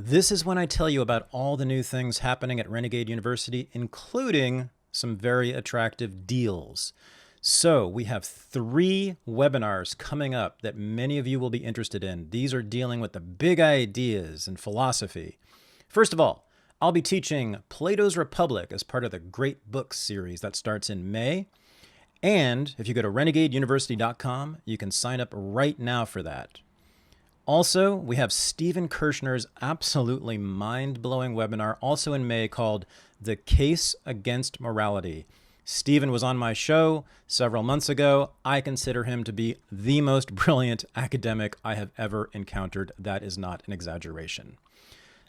This is when I tell you about all the new things happening at Renegade University, including some very attractive deals. So we have 3 webinars coming up that many of you will be interested in. These are dealing with the big ideas and philosophy. First of all, I'll be teaching Plato's Republic as part of the Great Books series that starts in May. And if you go to renegadeuniversity.com, you can sign up right now for that. Also, we have Stephen Kirshner's absolutely mind-blowing webinar also in May called The Case Against Morality. Stephen was on my show several months ago. I consider him to be the most brilliant academic I have ever encountered. That is not an exaggeration.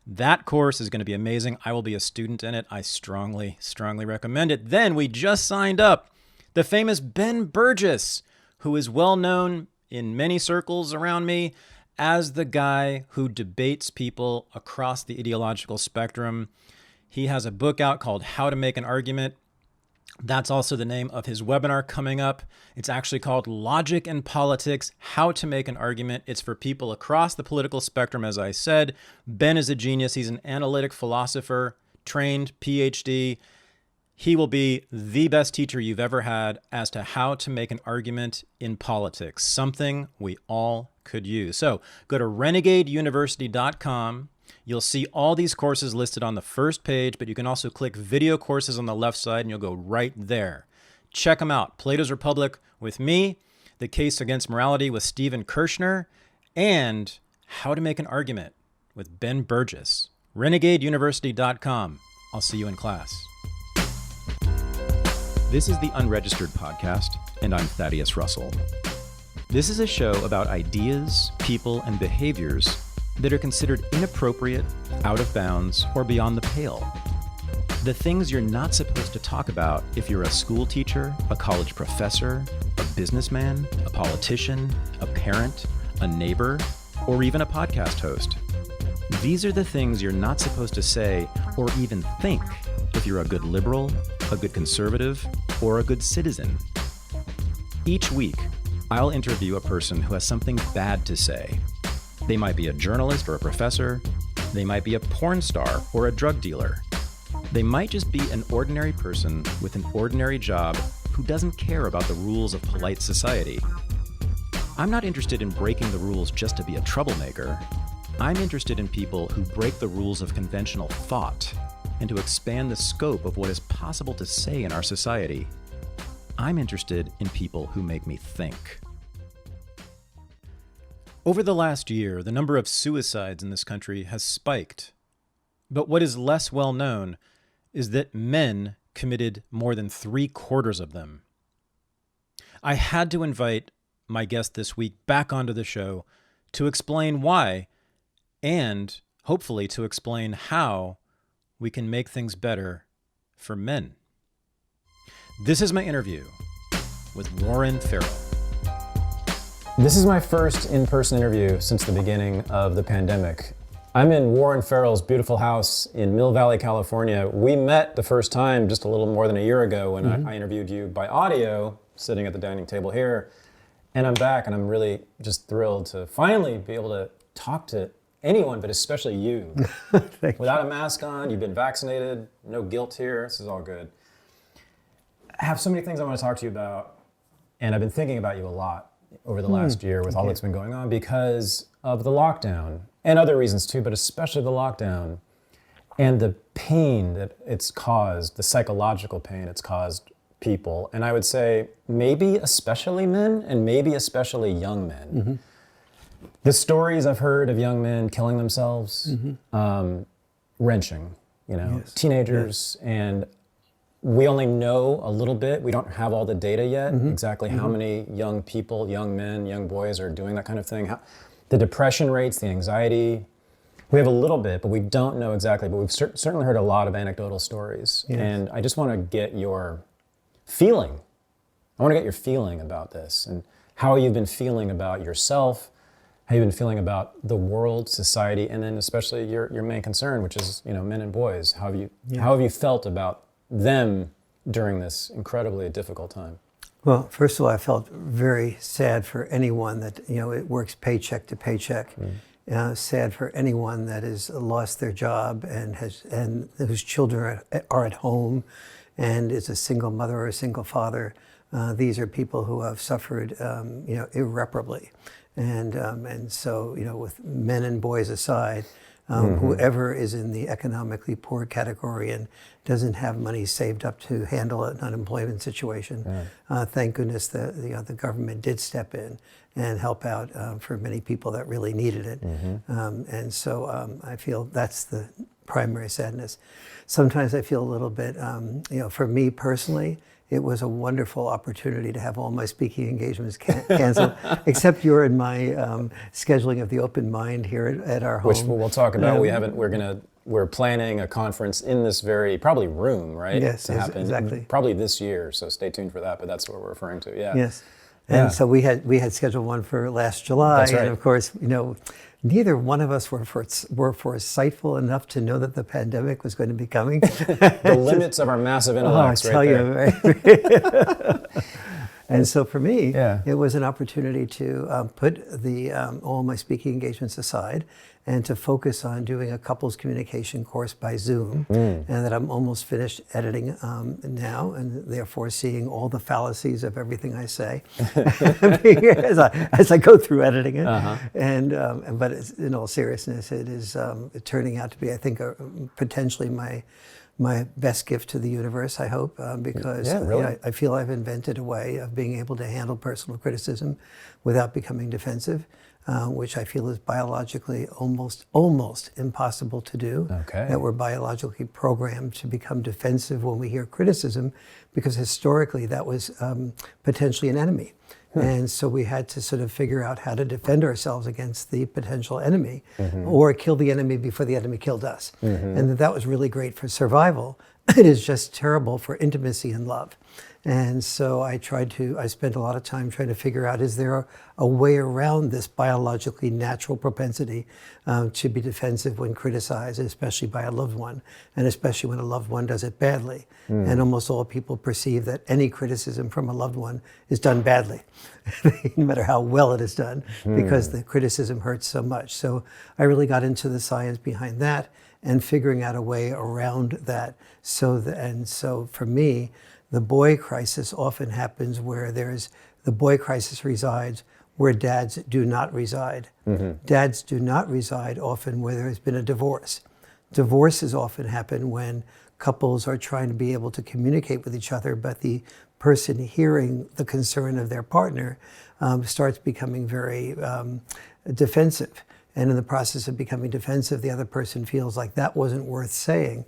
That course is going to be amazing. I will be a student in it. I strongly, strongly recommend it. Then we just signed up the famous Ben Burgess, who is well known in many circles around me as the guy who debates people across the ideological spectrum. He has a book out called How to Make an Argument. That's also the name of his webinar coming up. It's actually called Logic and Politics, How to Make an Argument. It's for people across the political spectrum, as I said. Ben is a genius. He's an analytic philosopher, trained PhD. He will be the best teacher you've ever had as to how to make an argument in politics, something we all could use. So go to renegadeuniversity.com. You'll see all these courses listed on the first page, but you can also click video courses on the left side and you'll go right there. Check them out. Plato's Republic with me, The Case Against Morality with Stephen Kirshner, and How to Make an Argument with Ben Burgess. renegadeuniversity.com. I'll see you in class. This is the Unregistered podcast, and I'm Thaddeus Russell. This is a show about ideas, people, and behaviors that are considered inappropriate, out of bounds, or beyond the pale. The things you're not supposed to talk about if you're a school teacher, a college professor, a businessman, a politician, a parent, a neighbor, or even a podcast host. These are the things you're not supposed to say or even think if you're a good liberal, a good conservative, or a good citizen. Each week, I'll interview a person who has something bad to say. They might be a journalist or a professor. They might be a porn star or a drug dealer. They might just be an ordinary person with an ordinary job who doesn't care about the rules of polite society. I'm not interested in breaking the rules just to be a troublemaker. I'm interested in people who break the rules of conventional thought and to expand the scope of what is possible to say in our society. I'm interested in people who make me think. Over the last year, the number of suicides in this country has spiked. But what is less well known is that men committed more than 3/4 of them. I had to invite my guest this week back onto the show to explain why, and hopefully to explain how we can make things better for men. This is my interview with Warren Farrell. This is my first in-person interview since the beginning of the pandemic. I'm in Warren Farrell's beautiful house in Mill Valley, California. We met the first time just a little more than a year ago when I interviewed you by audio, sitting at the dining table here. And I'm back, and I'm really just thrilled to finally be able to talk to anyone, but especially you. Without a mask on, you've been vaccinated, no guilt here, this is all good. I have so many things I want to talk to you about, and I've been thinking about you a lot over the last year with all that's been going on because of the lockdown, and other reasons too, but especially the lockdown, and the pain that it's caused, the psychological pain it's caused people, and I would say maybe especially men, and maybe especially young men. The stories I've heard of young men killing themselves, wrenching, teenagers, and we only know a little bit. We don't have all the data yet, exactly how many young people, young men, young boys are doing that kind of thing. The depression rates, the anxiety, we have a little bit, but we don't know exactly, but we've certainly heard a lot of anecdotal stories. Yes. And I just want to get your feeling. I want to get your feeling about this and how you've been feeling about yourself, how you've been feeling about the world, society, and then especially your main concern, which is men and boys. How have you felt about them during this incredibly difficult time? Well, first of all, I felt very sad for anyone that it works paycheck to paycheck, sad for anyone that has lost their job and whose children are at home and is a single mother or a single father. These are people who have suffered, irreparably. And so, with men and boys aside, whoever is in the economically poor category and doesn't have money saved up to handle an unemployment situation, thank goodness the government did step in and help out for many people that really needed it. And so I feel that's the primary sadness. Sometimes I feel a little bit, for me personally, it was a wonderful opportunity to have all my speaking engagements canceled, except you're in my scheduling of the Open Mind here at our home. Which we'll talk about. We're planning a conference in this very probably room, right? Yes, to happen exactly. Probably this year. So stay tuned for that. But that's what we're referring to. Yeah. Yes. And so we had scheduled one for last July, That's right. And of course, neither one of us were foresightful enough to know that the pandemic was going to be coming. The limits of our massive intellects, I tell you. And so for me, it was an opportunity to put all my speaking engagements aside and to focus on doing a couples communication course by Zoom, and that I'm almost finished editing now, and therefore seeing all the fallacies of everything I say as I go through editing it. But in all seriousness, it is turning out to be, I think, potentially my best gift to the universe, I hope, because really? I feel I've invented a way of being able to handle personal criticism without becoming defensive, which I feel is biologically almost impossible to do. Okay. That we're biologically programmed to become defensive when we hear criticism, because historically that was potentially an enemy. And so we had to sort of figure out how to defend ourselves against the potential enemy, or kill the enemy before the enemy killed us. And that was really great for survival. It is just terrible for intimacy and love. And so I spent a lot of time trying to figure out, is there a way around this biologically natural propensity to be defensive when criticized, especially by a loved one, and especially when a loved one does it badly. And almost all people perceive that any criticism from a loved one is done badly, no matter how well it is done, because the criticism hurts so much. So I really got into the science behind that and figuring out a way around that. So for me, the boy crisis often happens where the boy crisis resides where dads do not reside. Dads do not reside often where there has been a divorce. Divorces often happen when couples are trying to be able to communicate with each other, but the person hearing the concern of their partner starts becoming very defensive. And in the process of becoming defensive, the other person feels like that wasn't worth saying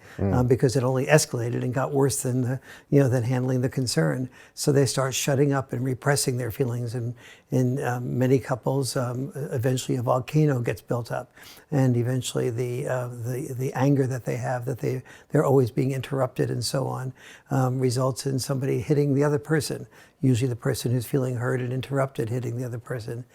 because it only escalated and got worse than than handling the concern. So they start shutting up and repressing their feelings. And in many couples, eventually a volcano gets built up, and eventually the anger that they have, that they're always being interrupted and so on, results in somebody hitting the other person. Usually the person who's feeling hurt and interrupted hitting the other person.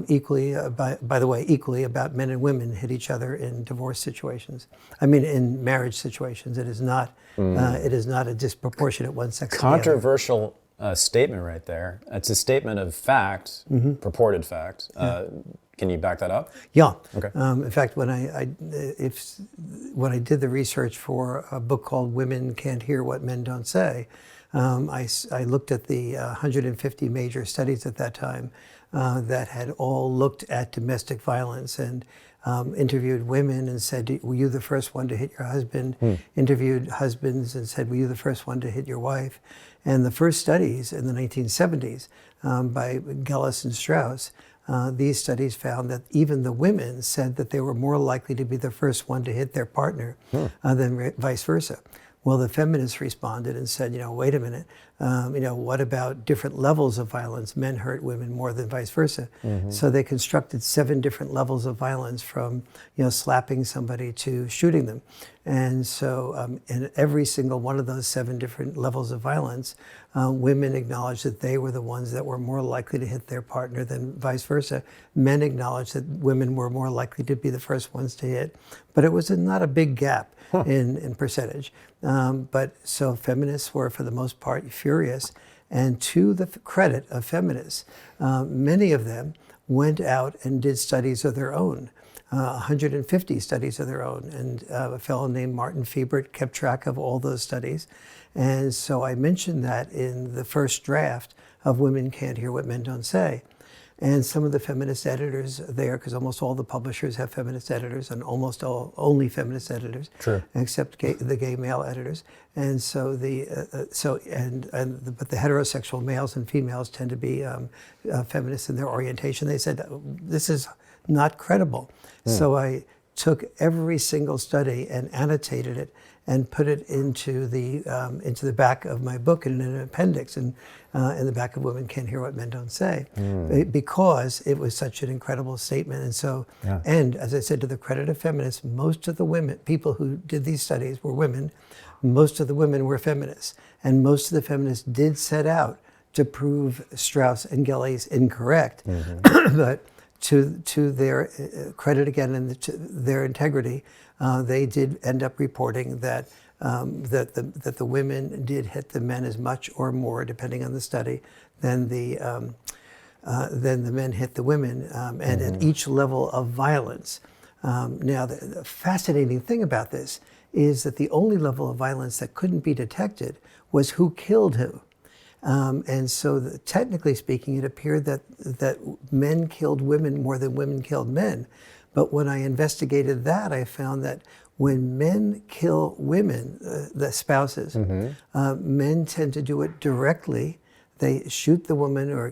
Equally, by the way, equally about men and women hit each other in divorce situations. I mean, in marriage situations. It is not a disproportionate one sex. Controversial statement right there. It's a statement of fact, purported fact. Can you back that up? Yeah. Okay. In fact, when I did the research for a book called "Women Can't Hear What Men Don't Say," I looked at the 150 major studies at that time that had all looked at domestic violence and interviewed women and said, were you the first one to hit your husband? Interviewed husbands and said, were you the first one to hit your wife? And the first studies in the 1970s by Gellis and Strauss, these studies found that even the women said that they were more likely to be the first one to hit their partner than vice versa. Well, the feminists responded and said, wait a minute, what about different levels of violence? Men hurt women more than vice versa. So they constructed 7 different levels of violence, from, slapping somebody to shooting them. And so in every single one of those 7 different levels of violence, women acknowledged that they were the ones that were more likely to hit their partner than vice versa. Men acknowledged that women were more likely to be the first ones to hit. But it was not a big gap in percentage. But so feminists were, for the most part, furious. And to the credit of feminists, many of them went out and did studies of their own. 150 studies of their own. And a fellow named Martin Fiebert kept track of all those studies. And so I mentioned that in the first draft of Women Can't Hear What Men Don't Say. And some of the feminist editors there, because almost all the publishers have feminist editors, and almost all only feminist editors, True. except the gay male editors. And so but the heterosexual males and females tend to be feminists in their orientation. They said this is not credible. So I took every single study and annotated it and put it into the back of my book in an appendix, and in the back of Women Can't Hear What Men Don't Say, because it was such an incredible statement. And so, and as I said, to the credit of feminists, most of the people who did these studies were women. Most of the women were feminists, and most of the feminists did set out to prove Strauss and Gelley's incorrect, but to their credit again and to their integrity, they did end up reporting that that the women did hit the men as much or more, depending on the study, than the men hit the women, and at each level of violence. Now, the fascinating thing about this is that the only level of violence that couldn't be detected was who killed who. And so technically speaking, it appeared that men killed women more than women killed men. But when I investigated that, I found that when men kill women, the spouses, men tend to do it directly. They shoot the woman, or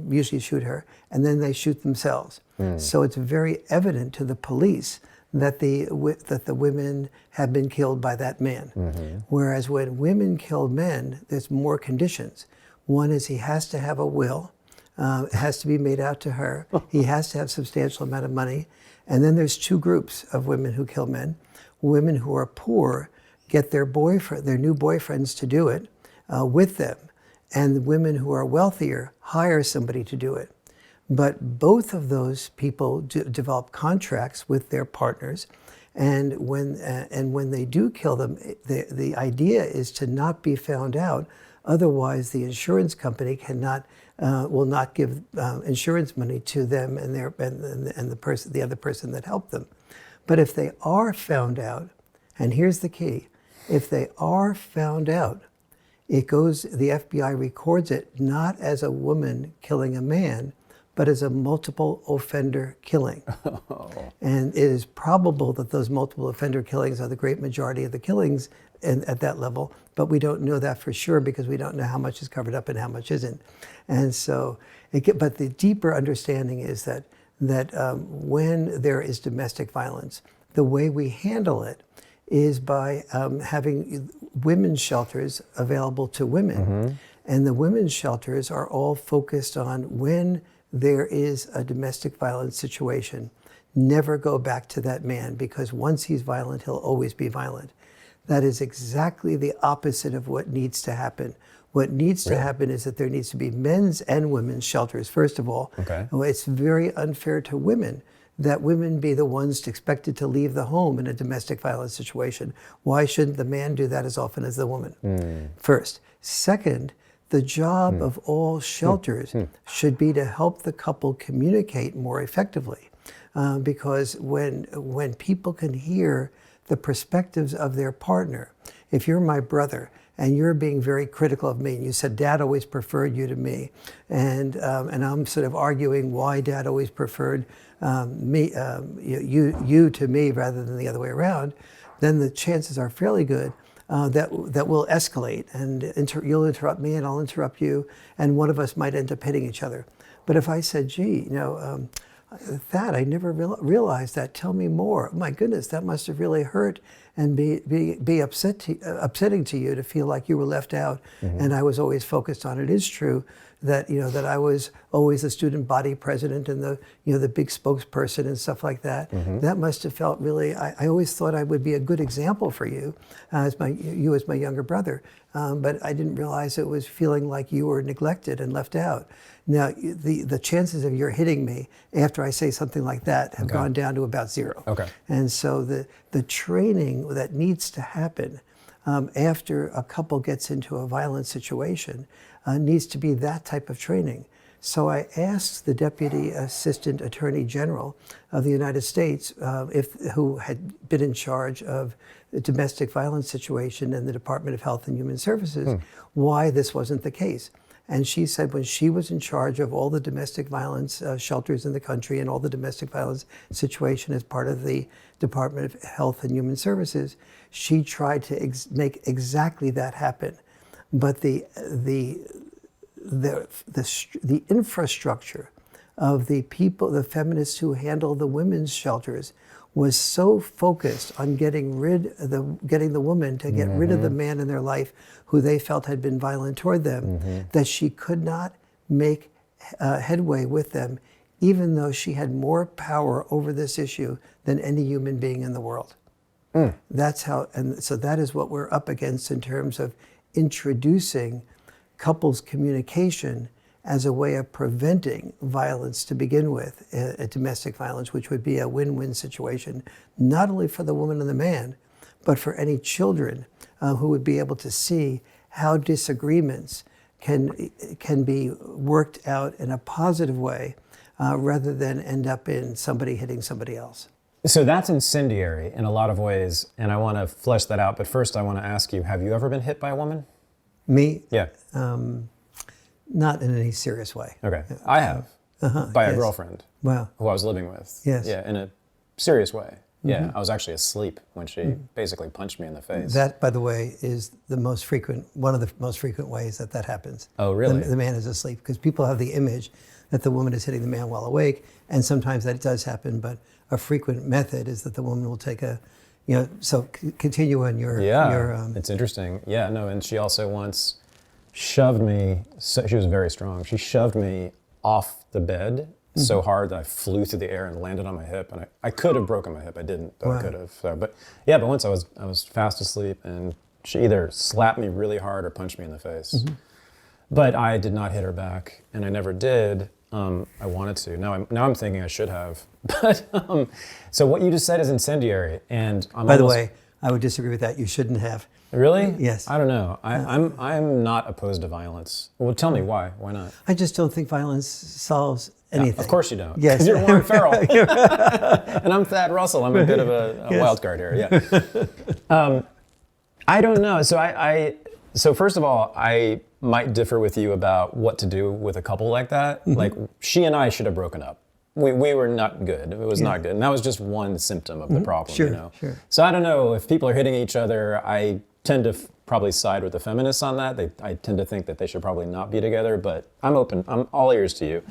usually shoot her, and then they shoot themselves. So it's very evident to the police that the women have been killed by that man. Whereas when women kill men, there's more conditions. One is he has to have a will. It has to be made out to her. He has to have a substantial amount of money. And then there's two groups of women who kill men. Women who are poor get their new boyfriends to do it with them. And the women who are wealthier hire somebody to do it. But both of those people develop contracts with their partners. And when they do kill them, the idea is to not be found out. Otherwise, the insurance company will not give insurance money to them and the other person that helped them. But if they are found out, and here's the key: if they are found out, the FBI records it not as a woman killing a man, but as a multiple offender killing. And it is probable that those multiple offender killings are the great majority of the killings at that level, but we don't know that for sure because we don't know how much is covered up and how much isn't. And so, but the deeper understanding is that when there is domestic violence, the way we handle it is by having women's shelters available to women. And the women's shelters are all focused on when there is a domestic violence situation, never go back to that man, because once he's violent, he'll always be violent. That is exactly the opposite of what needs to happen. What needs to happen is that there needs to be men's and women's shelters, first of all. It's very unfair to women that women be the ones expected to leave the home in a domestic violence situation. Why shouldn't the man do that as often as the woman? First. Second, the job of all shelters should be to help the couple communicate more effectively. Because when people can hear the perspectives of their partner, if you're my brother and you're being very critical of me, and you said Dad always preferred you to me, and I'm sort of arguing why Dad always preferred you to me rather than the other way around, then the chances are fairly good that will escalate, and you'll interrupt me and I'll interrupt you, and one of us might end up hitting each other. But if I said, gee, that I never realized that, tell me more. My goodness, that must have really hurt and be upsetting to you to feel like you were left out, and I was always focused on it. It is true that that I was always the student body president and the big spokesperson and stuff like that. That must have felt really. I always thought I would be a good example for you as my younger brother, but I didn't realize it was feeling like you were neglected and left out. Now the chances of your hitting me after I say something like that have gone down to about zero. And so the training that needs to happen after a couple gets into a violent situation needs to be that type of training. So I asked the Deputy Assistant Attorney General of the United States, who had been in charge of the domestic violence situation in the Department of Health and Human Services, why this wasn't the case. And she said when she was in charge of all the domestic violence shelters in the country and all the domestic violence situation as part of the Department of Health and Human Services, she tried to make exactly that happen. But the infrastructure of the people, the feminists who handle the women's shelters, was so focused on getting the woman to get rid of the man in their life who they felt had been violent toward them, that she could not make headway with them, even though she had more power over this issue than any human being in the world. That's how, and so that is what we're up against in terms of introducing couples communication as a way of preventing violence to begin with, domestic violence, which would be a win-win situation, not only for the woman and the man, but for any children who would be able to see how disagreements can be worked out in a positive way rather than end up in somebody hitting somebody else. So that's incendiary in a lot of ways, and I want to flesh that out. But first I want to ask you, have you ever been hit by a woman? Me? Yeah. Not in any serious way. Okay. I have. By a girlfriend. Wow. Who I was living with. Yes. Yeah, in a serious way. Yeah, I was actually asleep when she basically punched me in the face. That, by the way, is one of the most frequent ways that happens. Oh, really? The man is asleep, because people have the image that the woman is hitting the man while awake, and sometimes that does happen, but a frequent method is that the woman will take so continue on your... It's interesting. Yeah, no, and she also once shoved me, she was very strong, she shoved me off the bed so hard that I flew through the air and landed on my hip, and I could have broken my hip. I didn't, but I could have. So, but once I was fast asleep, and she either slapped me really hard or punched me in the face. But I did not hit her back, and I never did. I wanted to. Now I'm thinking I should have. But so what you just said is incendiary, and By the way, I would disagree with that. You shouldn't have. Really? Yes. I don't know. I'm not opposed to violence. Well, tell me why. Why not? I just don't think violence solves anything. Of course you don't. Yes. Because you're Warren Farrell. And I'm Thad Russell. I'm a bit of a wild card here. Yeah. I don't know. So first of all, I might differ with you about what to do with a couple like that. Like, she and I should have broken up. We were not good. It was not good. And that was just one symptom of the problem. Sure. So I don't know, if people are hitting each other, I tend to probably side with the feminists on that. I tend to think that they should probably not be together, but I'm open. I'm all ears to you.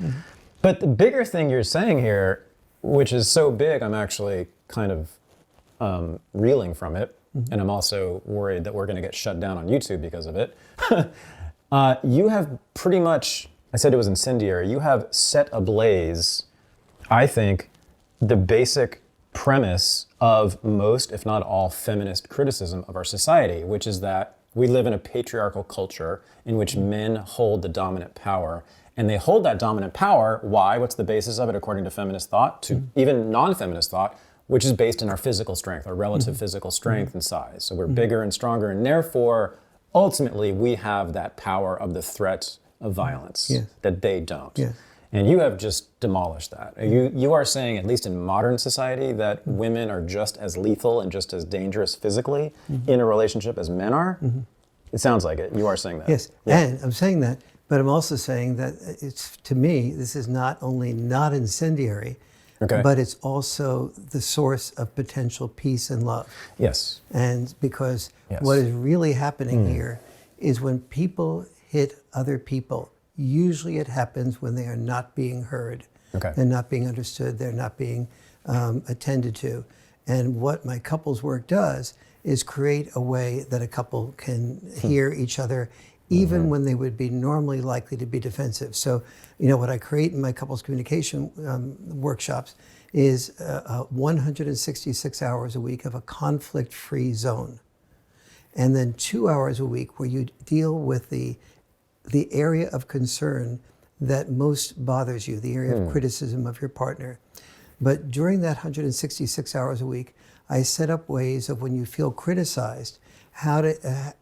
But the bigger thing you're saying here, which is so big, I'm actually kind of reeling from it. And I'm also worried that we're going to get shut down on YouTube because of it. You have pretty much, I said it was incendiary, you have set ablaze, I think, the basic premise of most, if not all, feminist criticism of our society, which is that we live in a patriarchal culture in which men hold the dominant power. And they hold that dominant power, why? What's the basis of it according to feminist thought, to even non-feminist thought, which is based in our physical strength, our relative physical strength and size. So we're bigger and stronger, and therefore, ultimately, we have that power of the threat of violence that they don't. And you have just demolished that. You are saying, at least in modern society, that women are just as lethal and just as dangerous physically in a relationship as men are? It sounds like it. You are saying that. Yes, and I'm saying that, but I'm also saying that it's, to me, this is not only not incendiary, but it's also the source of potential peace and love. Yes. And because what is really happening here is when people hit other people, usually it happens when they are not being heard. They're not being understood. They're not being attended to. And what my couples work does is create a way that a couple can hear each other even when they would be normally likely to be defensive. So, what I create in my couples communication workshops is 166 hours a week of a conflict-free zone. And then 2 hours a week where you deal with the area of concern that most bothers you, the area of criticism of your partner. But during that 166 hours a week, I set up ways of when you feel criticized,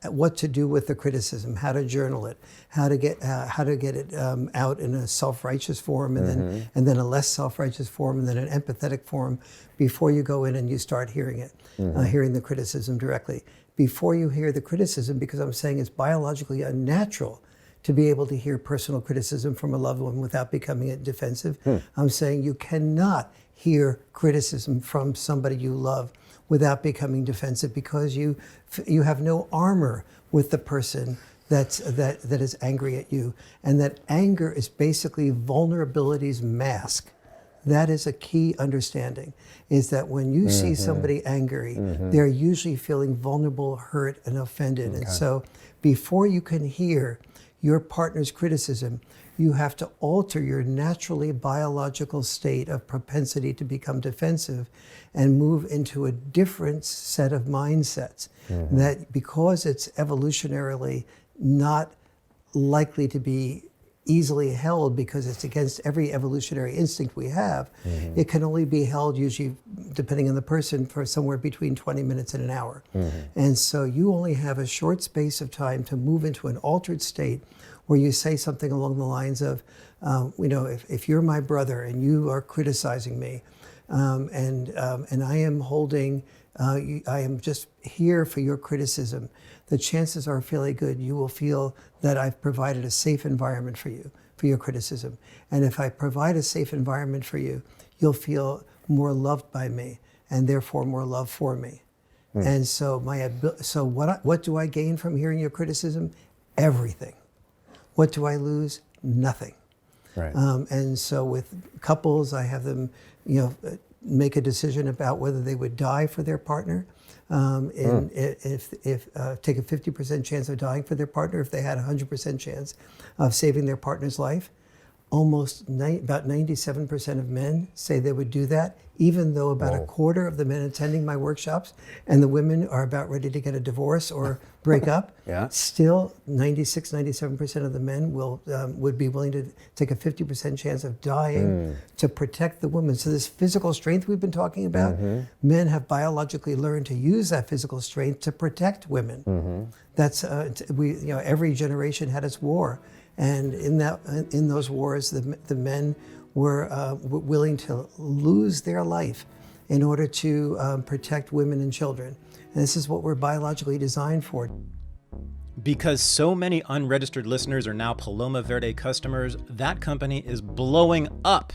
what to do with the criticism, how to journal it, how to get it out in a self-righteous form, and then a less self-righteous form, and then an empathetic form, before you go in and you start hearing it, hearing the criticism directly. Before you hear the criticism, because I'm saying it's biologically unnatural to be able to hear personal criticism from a loved one without becoming defensive. I'm saying you cannot hear criticism from somebody you love without becoming defensive, because you have no armor with the person that is angry at you. And that anger is basically vulnerability's mask. That is a key understanding, is that when you see somebody angry, they're usually feeling vulnerable, hurt, and offended. And so before you can hear your partner's criticism, you have to alter your naturally biological state of propensity to become defensive and move into a different set of mindsets. That because it's evolutionarily not likely to be easily held, because it's against every evolutionary instinct we have, it can only be held, usually depending on the person, for somewhere between 20 minutes and an hour. And so you only have a short space of time to move into an altered state where you say something along the lines of, if you're my brother and you are criticizing me, and I am holding, I am just here for your criticism, the chances are fairly good you will feel that I've provided a safe environment for you, for your criticism. And if I provide a safe environment for you, you'll feel more loved by me, and therefore more love for me. And so what do I gain from hearing your criticism? Everything. What do I lose? Nothing. Right. And so with couples, I have them, make a decision about whether they would die for their partner. If take a 50% chance of dying for their partner, if they had a 100% chance of saving their partner's life. About 97% of men say they would do that, even though about a quarter of the men attending my workshops and the women are about ready to get a divorce or break up. Still, 97% of the men would be willing to take a 50% chance of dying to protect the woman. So this physical strength we've been talking about, men have biologically learned to use that physical strength to protect women. That's every generation had its war. And in those wars, the men were willing to lose their life in order to protect women and children. And this is what we're biologically designed for. Because so many unregistered listeners are now Paloma Verde customers, that company is blowing up.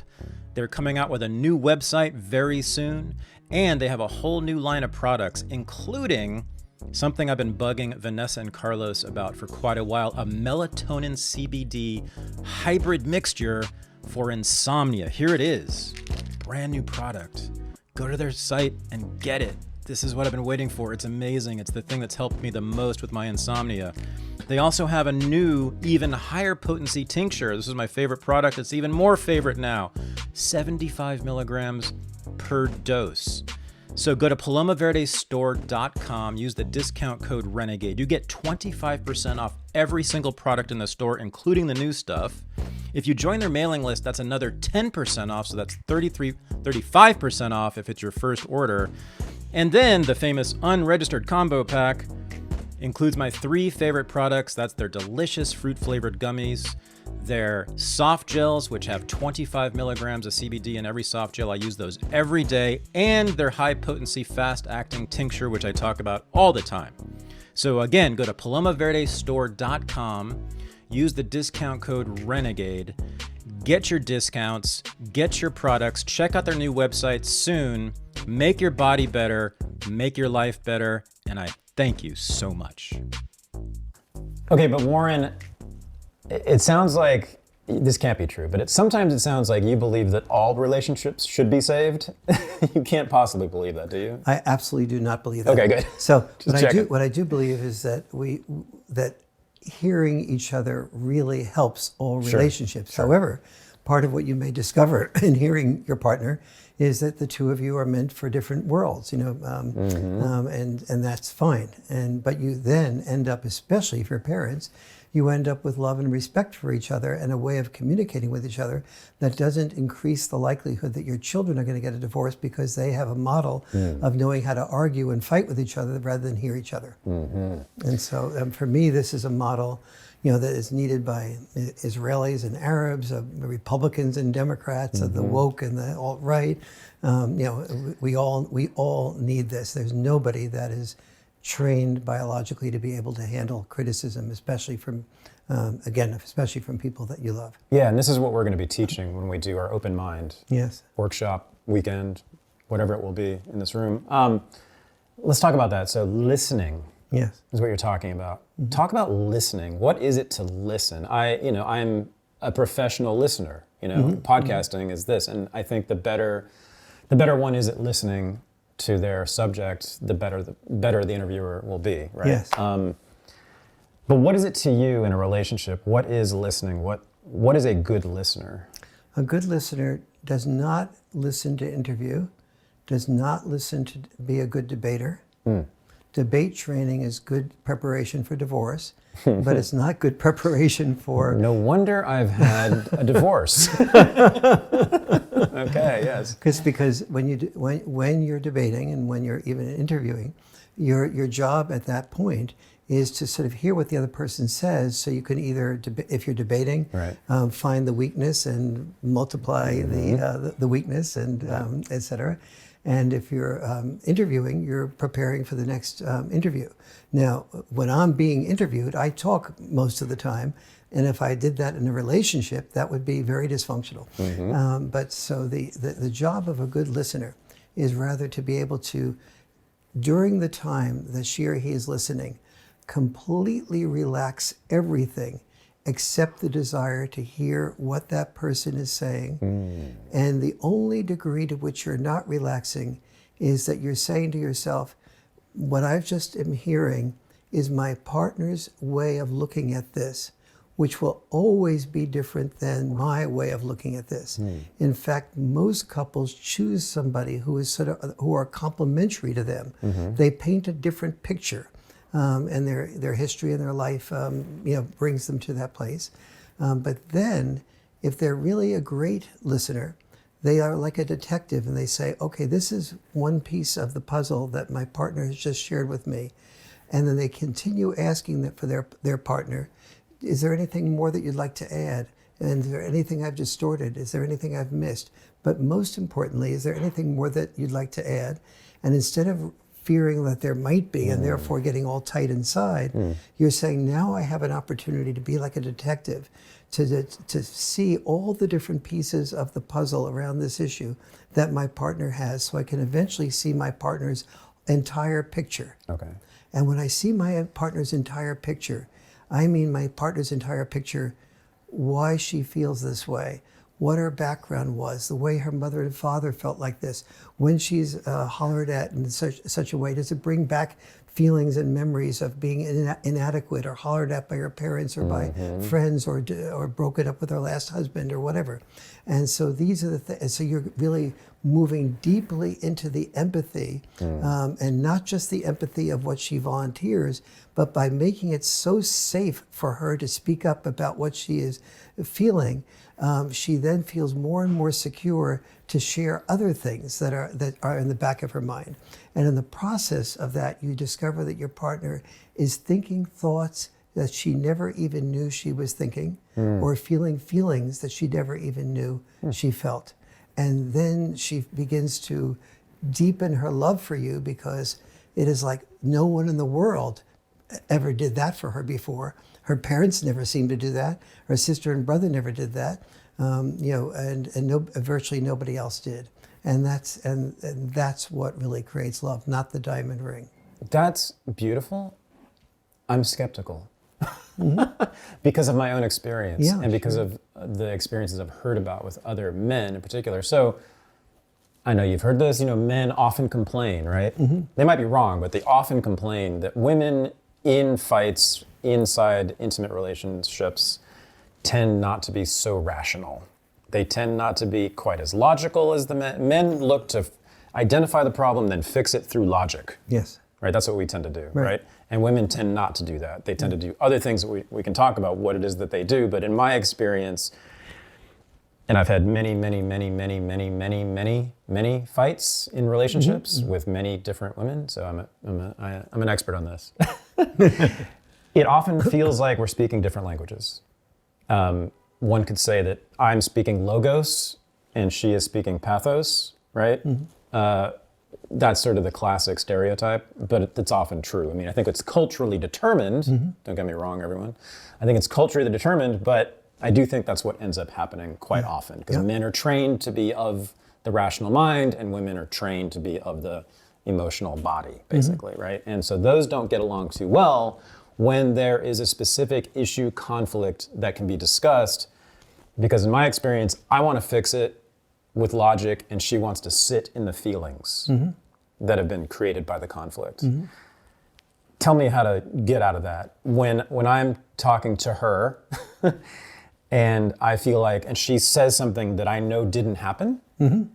They're coming out with a new website very soon, and they have a whole new line of products, including something I've been bugging Vanessa and Carlos about for quite a while, a melatonin CBD hybrid mixture for insomnia. Here it is, brand new product. Go to their site and get it. This is what I've been waiting for. It's amazing. It's the thing that's helped me the most with my insomnia. They also have a new, even higher potency tincture. This is my favorite product. It's even more favorite now. 75 milligrams per dose. So go to palomaverdestore.com, use the discount code RENEGADE. You get 25% off every single product in the store, including the new stuff. If you join their mailing list, that's another 10% off, so that's 35% off if it's your first order. And then the famous Unregistered combo pack includes my 3 favorite products. That's their delicious fruit-flavored gummies, their soft gels, which have 25 milligrams of CBD in every soft gel. I use those every day, and their high-potency, fast-acting tincture, which I talk about all the time. So again, go to palomaverdestore.com, use the discount code RENEGADE, get your discounts, get your products, check out their new website soon, make your body better, make your life better, and I thank you so much. Okay, but Warren, it sounds like, this can't be true, but sometimes it sounds like you believe that all relationships should be saved. You can't possibly believe that, do you? I absolutely do not believe that. Okay, good. So what I do believe is that that hearing each other really helps all relationships. Sure. However, part of what you may discover in hearing your partner is that the two of you are meant for different worlds, and that's fine. But you then end up, especially if you're parents, you end up with love and respect for each other and a way of communicating with each other that doesn't increase the likelihood that your children are going to get a divorce because they have a model of knowing how to argue and fight with each other rather than hear each other. And so for me, this is a model that is needed by Israelis and Arabs, Republicans and Democrats, of the woke and the alt-right. We all need this. There's nobody that is trained biologically to be able to handle criticism, especially from people that you love. Yeah, and this is what we're going to be teaching when we do our open mind workshop, weekend, whatever it will be in this room. Let's talk about that. So listening is what you're talking about. Talk about listening. What is it to listen? I'm a professional listener. Podcasting is this, and I think the better one is at listening to their subject, the better the interviewer will be, right? Yes. But what is it to you in a relationship? What is listening? What is a good listener? A good listener does not listen to interview, does not listen to be a good debater. Debate training is good preparation for divorce, but it's not good preparation for... No wonder I've had a divorce. Okay, yes. Because when you're debating and when you're even interviewing, your job at that point is to sort of hear what the other person says, so you can either, if you're debating, find the weakness and multiply the weakness and et cetera. And if you're interviewing, you're preparing for the next interview. Now, when I'm being interviewed, I talk most of the time. And if I did that in a relationship, that would be very dysfunctional. But so the job of a good listener is rather to be able to, during the time that she or he is listening, completely relax everything except the desire to hear what that person is saying. And the only degree to which you're not relaxing is that you're saying to yourself, what I've just am hearing is my partner's way of looking at this, which will always be different than my way of looking at this. In fact, most couples choose somebody who are complementary to them. They paint a different picture. And their history and their life, brings them to that place. But then, if they're really a great listener, they are like a detective, and they say, okay, this is one piece of the puzzle that my partner has just shared with me. And then they continue asking that for their partner, is there anything more that you'd like to add? And is there anything I've distorted? Is there anything I've missed? But most importantly, is there anything more that you'd like to add? And instead of fearing that there might be, and therefore getting all tight inside, you're saying, now I have an opportunity to be like a detective, to see all the different pieces of the puzzle around this issue that my partner has, so I can eventually see my partner's entire picture. Okay. And when I see my partner's entire picture, I mean my partner's entire picture, why she feels this way, what her background was, the way her mother and father felt like this, when she's hollered at in such a way, does it bring back feelings and memories of being inadequate or hollered at by her parents or by friends or broken up with her last husband or whatever. And so these are the things, so you're really moving deeply into the empathy, and not just the empathy of what she volunteers, but by making it so safe for her to speak up about what she is feeling, she then feels more and more secure to share other things that are in the back of her mind. And in the process of that, you discover that your partner is thinking thoughts that she never even knew she was thinking, or feeling feelings that she never even knew she felt. And then she begins to deepen her love for you, because it is like no one in the world ever did that for her before. Her parents never seemed to do that. Her sister and brother never did that. Virtually nobody else did. And that's what really creates love, not the diamond ring. That's beautiful. I'm skeptical because of my own experience, and because of the experiences I've heard about with other men in particular. So I know you've heard this, men often complain, right? They might be wrong, but they often complain that women in fights, inside intimate relationships, tend not to be so rational. They tend not to be quite as logical as the men. Men look to identify the problem, then fix it through logic. Yes. right? That's what we tend to do, Right. right? And women tend not to do that. They tend to do other things that we can talk about what it is that they do. But in my experience, and I've had many fights in relationships with many different women. So I'm an expert on this. It often feels like we're speaking different languages. One could say that I'm speaking logos and she is speaking pathos, right? That's sort of the classic stereotype, but it's often true. I mean, I think it's culturally determined. Don't get me wrong, everyone. I think it's culturally determined, but I do think that's what ends up happening quite often, because men are trained to be of the rational mind and women are trained to be of the emotional body, basically, right? And so those don't get along too well when there is a specific issue, conflict that can be discussed, because in my experience, I want to fix it with logic and she wants to sit in the feelings that have been created by the conflict. Tell me how to get out of that. When I'm talking to her and I feel like, and she says something that I know didn't happen,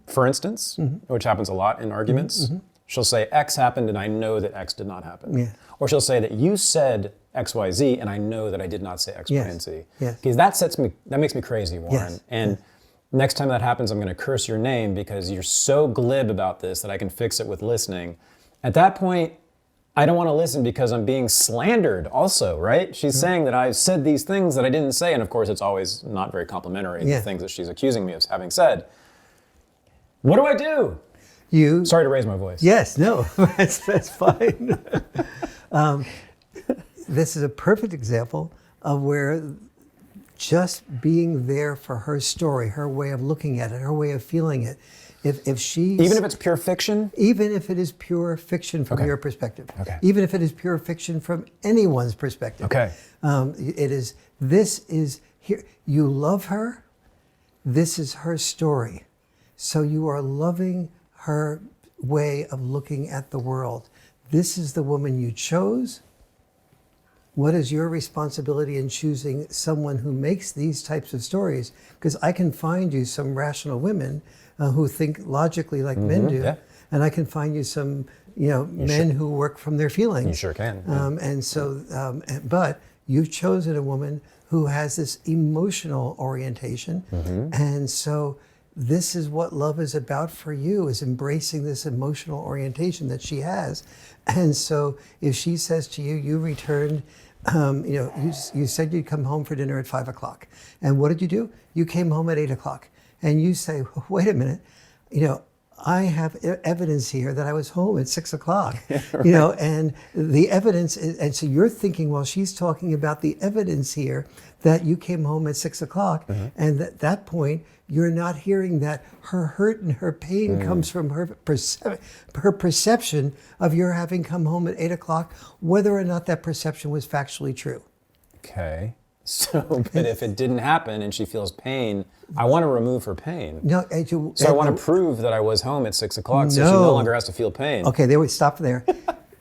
for instance, which happens a lot in arguments, she'll say X happened and I know that X did not happen. Yeah. Or she'll say that you said X, Y, Z and I know that I did not say X, Y, and Z. Yes. Because that makes me crazy, Warren. And next time that happens, I'm going to curse your name because you're so glib about this that I can fix it with listening. At that point, I don't want to listen because I'm being slandered also, right? She's saying that I said these things that I didn't say, and of course it's always not very complimentary, the things that she's accusing me of having said. What do I do? Sorry to raise my voice. Yes, no, that's fine. This is a perfect example of where just being there for her story, her way of looking at it, her way of feeling it. If she, even if it's pure fiction? Even if it is pure fiction from your perspective. Okay. Even if it is pure fiction from anyone's perspective. Okay. This is here. You love her. This is her story. So you are loving her way of looking at the world. This is the woman you chose. What is your responsibility in choosing someone who makes these types of stories? Because I can find you some rational women who think logically like men do, and I can find you some, men who work from their feelings. You sure can. But you've chosen a woman who has this emotional orientation, and so this is what love is about for you, is embracing this emotional orientation that she has. And so if she says to you, you returned, you said you'd come home for dinner at 5 o'clock. And what did you do? You came home at 8 o'clock. And you say, wait a minute, I have evidence here that I was home at 6 o'clock, and the evidence is, and so you're thinking, well, she's talking about the evidence here that you came home at 6 o'clock. And at that point, you're not hearing that her hurt and her pain comes from her perception of your having come home at 8 o'clock, whether or not that perception was factually true. Okay. So, but if it didn't happen and she feels pain, I want to remove her pain. No, so I want to prove that I was home at 6 o'clock so she no longer has to feel pain. Okay, there we stop there.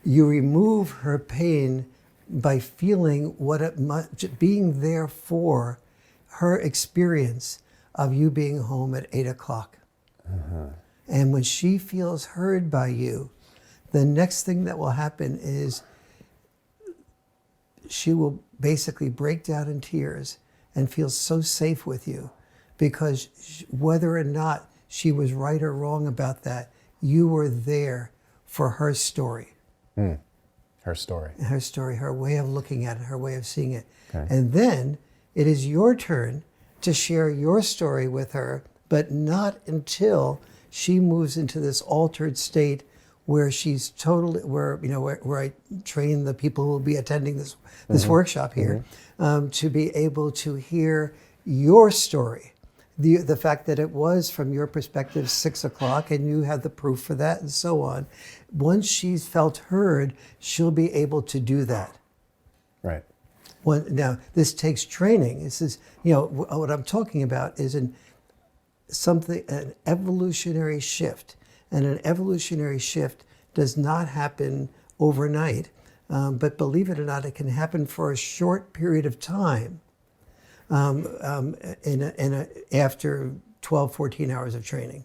You remove her pain by feeling what it must, being there for her experience of you being home at 8 o'clock. And when she feels heard by you, the next thing that will happen is she will basically break down in tears and feel so safe with you, because whether or not she was right or wrong about that, you were there for her story. Her story. Her story, her way of looking at it, her way of seeing it. Okay. And then it is your turn to share your story with her, but not until she moves into this altered state where she's totally, where I train the people who will be attending this workshop here, to be able to hear your story. The fact that it was, from your perspective, 6 o'clock, and you have the proof for that, and so on. Once she's felt heard, she'll be able to do that. Right. Now, this takes training. This is, what I'm talking about is an evolutionary shift. And an evolutionary shift does not happen overnight. But believe it or not, it can happen for a short period of time after 12, 14 hours of training.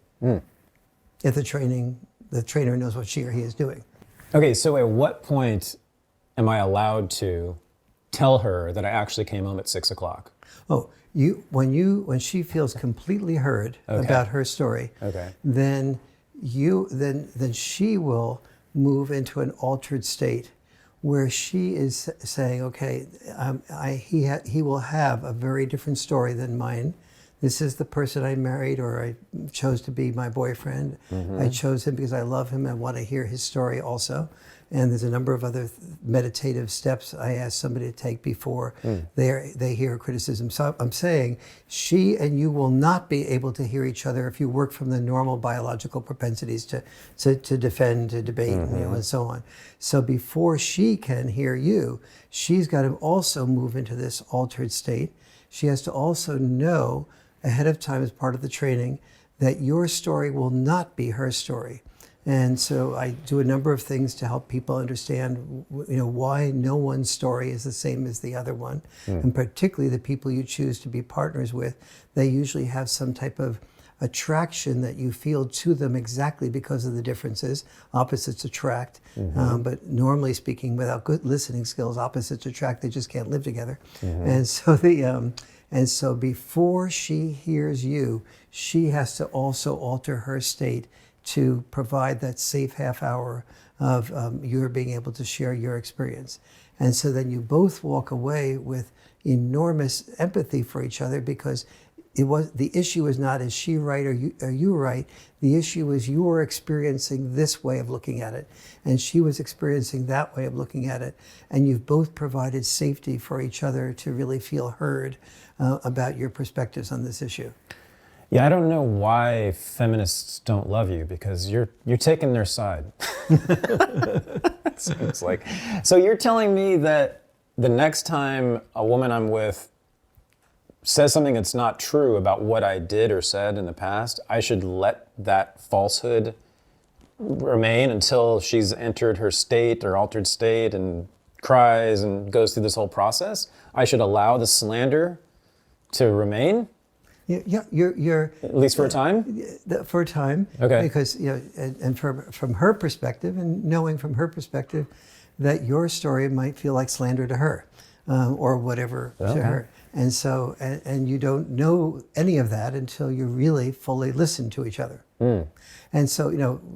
If the trainer knows what she or he is doing. Okay, so at what point am I allowed to tell her that I actually came home at 6 o'clock? Oh, when she feels completely heard about her story, then then she will move into an altered state where she is saying, okay, he will have a very different story than mine. This is the person I married, or I chose to be my boyfriend. I chose him because I love him. I want to hear his story also. And there's a number of other meditative steps I ask somebody to take before they hear criticism. So I'm saying she and you will not be able to hear each other if you work from the normal biological propensities to defend, to debate, and so on. So before she can hear you, she's got to also move into this altered state. She has to also know ahead of time, as part of the training, that your story will not be her story. And so I do a number of things to help people understand, why no one's story is the same as the other one. And particularly the people you choose to be partners with, they usually have some type of attraction that you feel to them exactly because of the differences. Opposites attract. But normally speaking, without good listening skills, opposites attract. They just can't live together. And so and so before she hears you, she has to also alter her state to provide that safe half hour of your being able to share your experience. And so then you both walk away with enormous empathy for each other, because the issue is not, is she right or you right? The issue is you were experiencing this way of looking at it, and she was experiencing that way of looking at it. And you've both provided safety for each other to really feel heard about your perspectives on this issue. Yeah, I don't know why feminists don't love you, because you're taking their side. Seems like. So you're telling me that the next time a woman I'm with says something that's not true about what I did or said in the past, I should let that falsehood remain until she's entered her state or altered state and cries and goes through this whole process? I should allow the slander to remain? Yeah, you're at least for a time. For a time, okay. Because and from her perspective, and knowing from her perspective, that your story might feel like slander to her, or whatever to her, and so and you don't know any of that until you really fully listen to each other. And so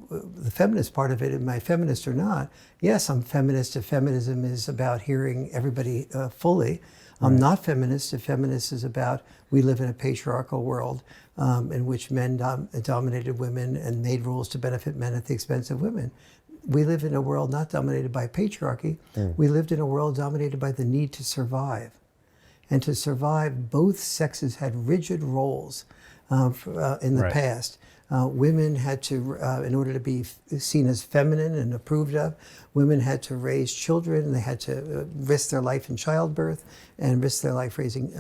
the feminist part of it, am I feminist or not? Yes, I'm feminist if feminism is about hearing everybody fully. I'm not feminist if feminist is about, we live in a patriarchal world in which men dominated women and made rules to benefit men at the expense of women. We live in a world not dominated by patriarchy. We lived in a world dominated by the need to survive. And to survive, both sexes had rigid roles in the past. Women had to, in order to be seen as feminine and approved of, women had to raise children. They had to risk their life in childbirth and risk their life raising,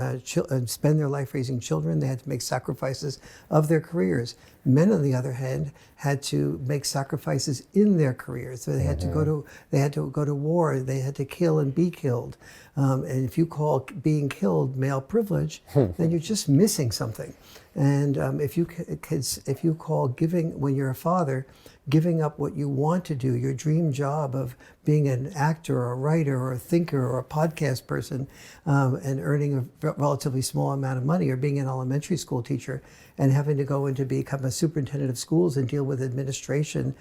spend their life raising children. They had to make sacrifices of their careers. Men, on the other hand, had to make sacrifices in their careers. So they had to go to war. They had to kill and be killed. And if you call being killed male privilege, then you're just missing something. And if you call giving, when you're a father, giving up what you want to do, your dream job of being an actor or a writer or a thinker or a podcast person, and earning a relatively small amount of money, or being an elementary school teacher and having to go in to become a superintendent of schools and deal with administrative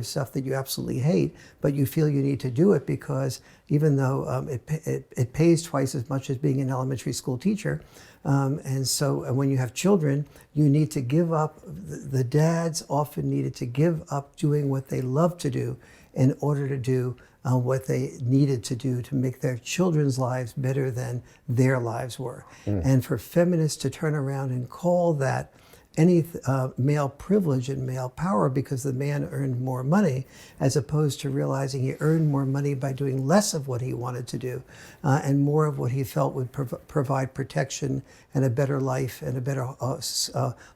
stuff that you absolutely hate, but you feel you need to do it because even though it pays twice as much as being an elementary school teacher, and so when you have children, you need to give up, the dads often needed to give up doing what they love to do in order to do what they needed to do to make their children's lives better than their lives were. And for feminists to turn around and call that any male privilege and male power because the man earned more money, as opposed to realizing he earned more money by doing less of what he wanted to do and more of what he felt would provide protection and a better life and a better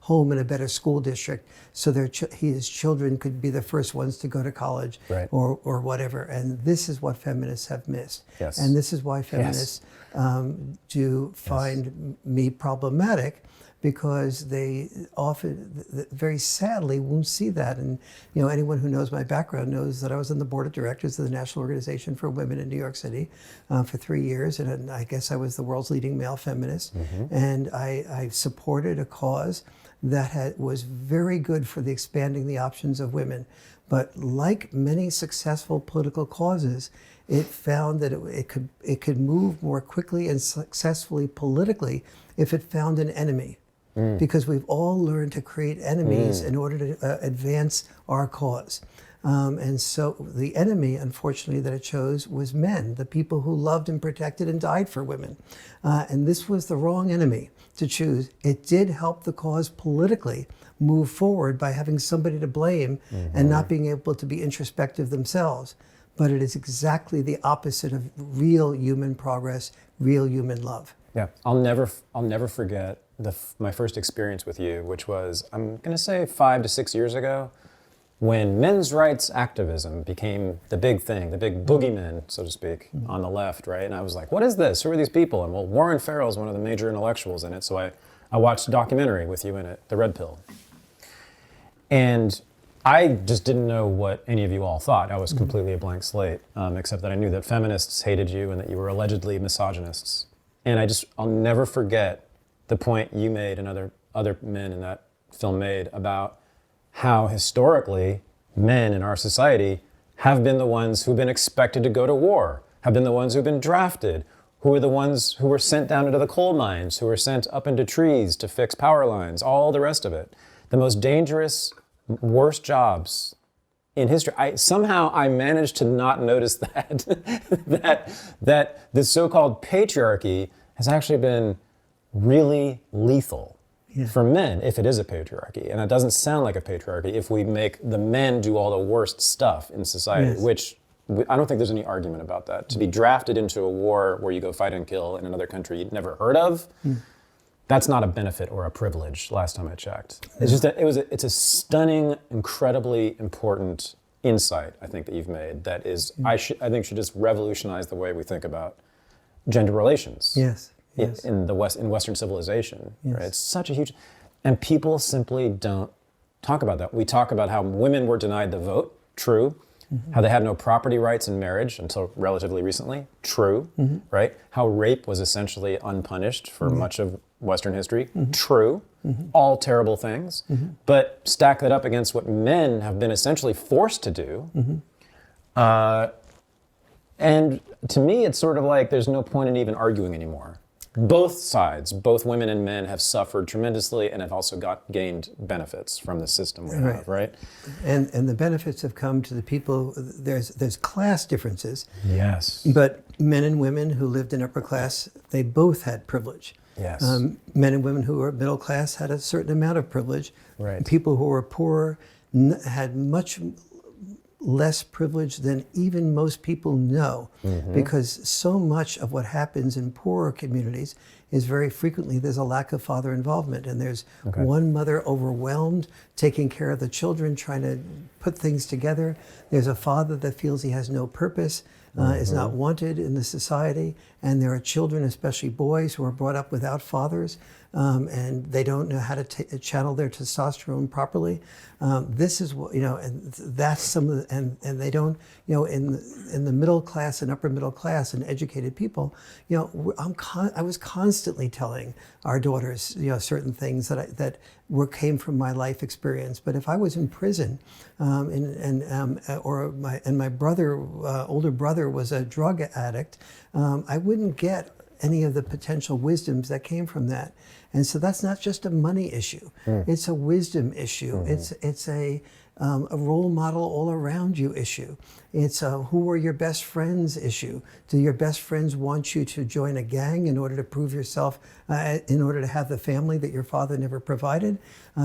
home and a better school district, so his children could be the first ones to go to college or whatever. And this is what feminists have missed. And this is why feminists do find me problematic, because they often, very sadly, won't see that. And anyone who knows my background knows that I was on the board of directors of the National Organization for Women in New York City for 3 years, and I guess I was the world's leading male feminist. And I supported a cause that was very good for the expanding the options of women. But like many successful political causes, it found that it could move more quickly and successfully politically if it found an enemy. Because we've all learned to create enemies in order to advance our cause. And so the enemy, unfortunately, that it chose was men, the people who loved and protected and died for women. And this was the wrong enemy to choose. It did help the cause politically move forward by having somebody to blame and not being able to be introspective themselves. But it is exactly the opposite of real human progress, real human love. Yeah, I'll never forget my first experience with you, which was, I'm going to say 5 to 6 years ago, when men's rights activism became the big thing, the big boogeyman, so to speak, on the left, right? And I was like, what is this? Who are these people? And well, Warren Farrell is one of the major intellectuals in it, so I watched a documentary with you in it, The Red Pill. And I just didn't know what any of you all thought. I was completely a blank slate, except that I knew that feminists hated you and that you were allegedly misogynists. And I'll never forget the point you made and other men in that film made about how historically men in our society have been the ones who've been expected to go to war, have been the ones who've been drafted, who are the ones who were sent down into the coal mines, who were sent up into trees to fix power lines, all the rest of it. The most dangerous, worst jobs in history. Somehow I managed to not notice that, that the so-called patriarchy has actually been really lethal for men, if it is a patriarchy. And it doesn't sound like a patriarchy if we make the men do all the worst stuff in society, which I don't think there's any argument about that. To be drafted into a war where you go fight and kill in another country you'd never heard of, that's not a benefit or a privilege, last time I checked. It's just it's a stunning, incredibly important insight, I think, that you've made that is, I think should just revolutionize the way we think about gender relations. Yes. In Western civilization. Right? It's such a huge, and people simply don't talk about that. We talk about how women were denied the vote, true. How they had no property rights in marriage until relatively recently, true, right? How rape was essentially unpunished for much of Western history, true. All terrible things. But stack that up against what men have been essentially forced to do. And to me, it's sort of like there's no point in even arguing anymore. Both sides, both women and men, have suffered tremendously and have also gained benefits from the system we have, right? And the benefits have come to the people. There's class differences. Yes. But men and women who lived in upper class, they both had privilege. Yes. Men and women who were middle class had a certain amount of privilege. Right. People who were poor had much less privilege than even most people know, because so much of what happens in poorer communities is very frequently there's a lack of father involvement, and there's one mother overwhelmed taking care of the children, trying to put things together. There's a father that feels he has no purpose, is not wanted in the society, and there are children, especially boys, who are brought up without fathers, and they don't know how to channel their testosterone properly. This is what, and that's some of the, and they don't, in the middle class and upper middle class and educated people, I was constantly telling our daughters, certain things that came from my life experience. But if I was in prison, or my brother, older brother, was a drug addict, I wouldn't get any of the potential wisdoms that came from that. And so that's not just a money issue. It's a wisdom issue. It's a role model all around you issue. It's a who are your best friends issue. Do your best friends want you to join a gang in order to prove yourself, in order to have the family that your father never provided?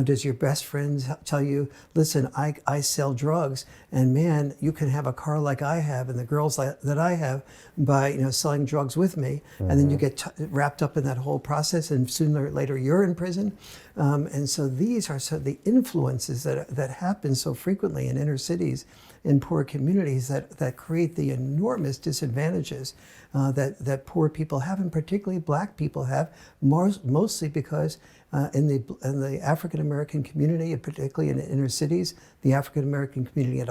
Does your best friends tell you, listen, I sell drugs, and man, you can have a car like I have and the girls that I have by selling drugs with me, and then you get wrapped up in that whole process, and sooner or later you're in prison. And so these are the influences that happen so frequently in inner cities, in poor communities, that create the enormous disadvantages that poor people have, and particularly black people have, mostly because in the African American community, and particularly in the inner cities, the African American community as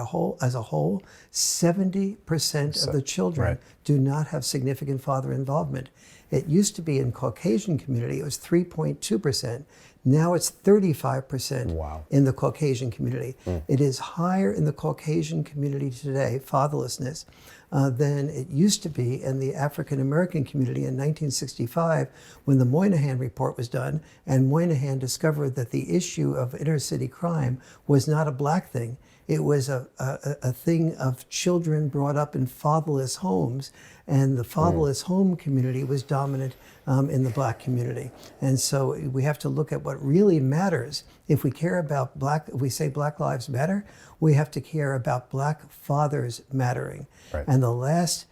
a whole, 70% of the children do not have significant father involvement. It used to be in Caucasian community, it was 3.2%. Now it's 35% in the Caucasian community. It is higher in the Caucasian community today, fatherlessness, than it used to be in the African American community in 1965 when the Moynihan report was done, and Moynihan discovered that the issue of inner city crime was not a black thing. It was a thing of children brought up in fatherless homes, and the fatherless home community was dominant in the black community. And so we have to look at what really matters. If we care about if we say Black Lives Matter, we have to care about black fathers mattering. And the last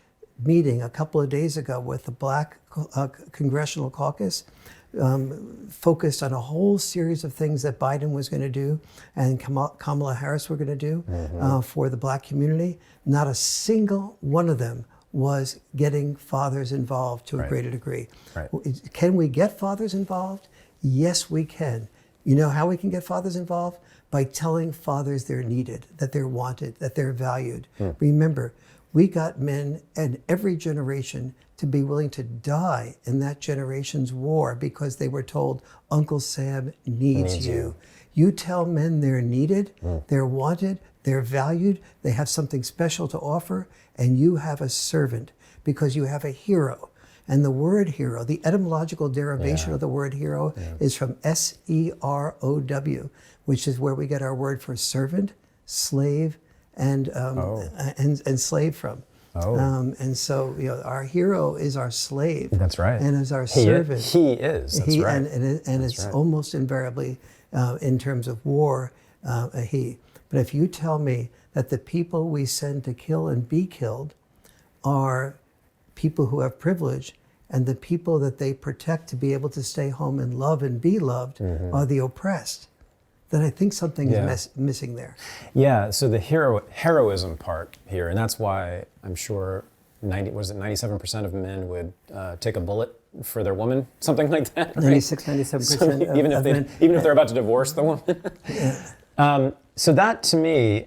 meeting a couple of days ago with the Black Congressional Caucus focused on a whole series of things that Biden was going to do and Kamala Harris were going to do for the black community. Not a single one of them was getting fathers involved to a greater degree. Can we get fathers involved? Yes, we can. You know how we can get fathers involved? By telling fathers they're needed, that they're wanted, that they're valued. Remember, we got men in every generation to be willing to die in that generation's war because they were told, Uncle Sam needs you. You tell men they're needed, they're wanted, they're valued, they have something special to offer, and you have a servant because you have a hero. And the word hero, the etymological derivation of the word hero is from S-E-R-O-W, which is where we get our word for servant, slave, and slave from. And so, you know, our hero is our slave. That's right. And is our servant. He is. That's right. And it's almost invariably, in terms of war, a he. But if you tell me that the people we send to kill and be killed are people who have privilege, and the people that they protect to be able to stay home and love and be loved are the oppressed, then I think something is missing there. Yeah, so the heroism part here, and that's why I'm sure 97% of men would take a bullet for their woman, something like that, right? 97% so even if they're about to divorce the woman. So that to me,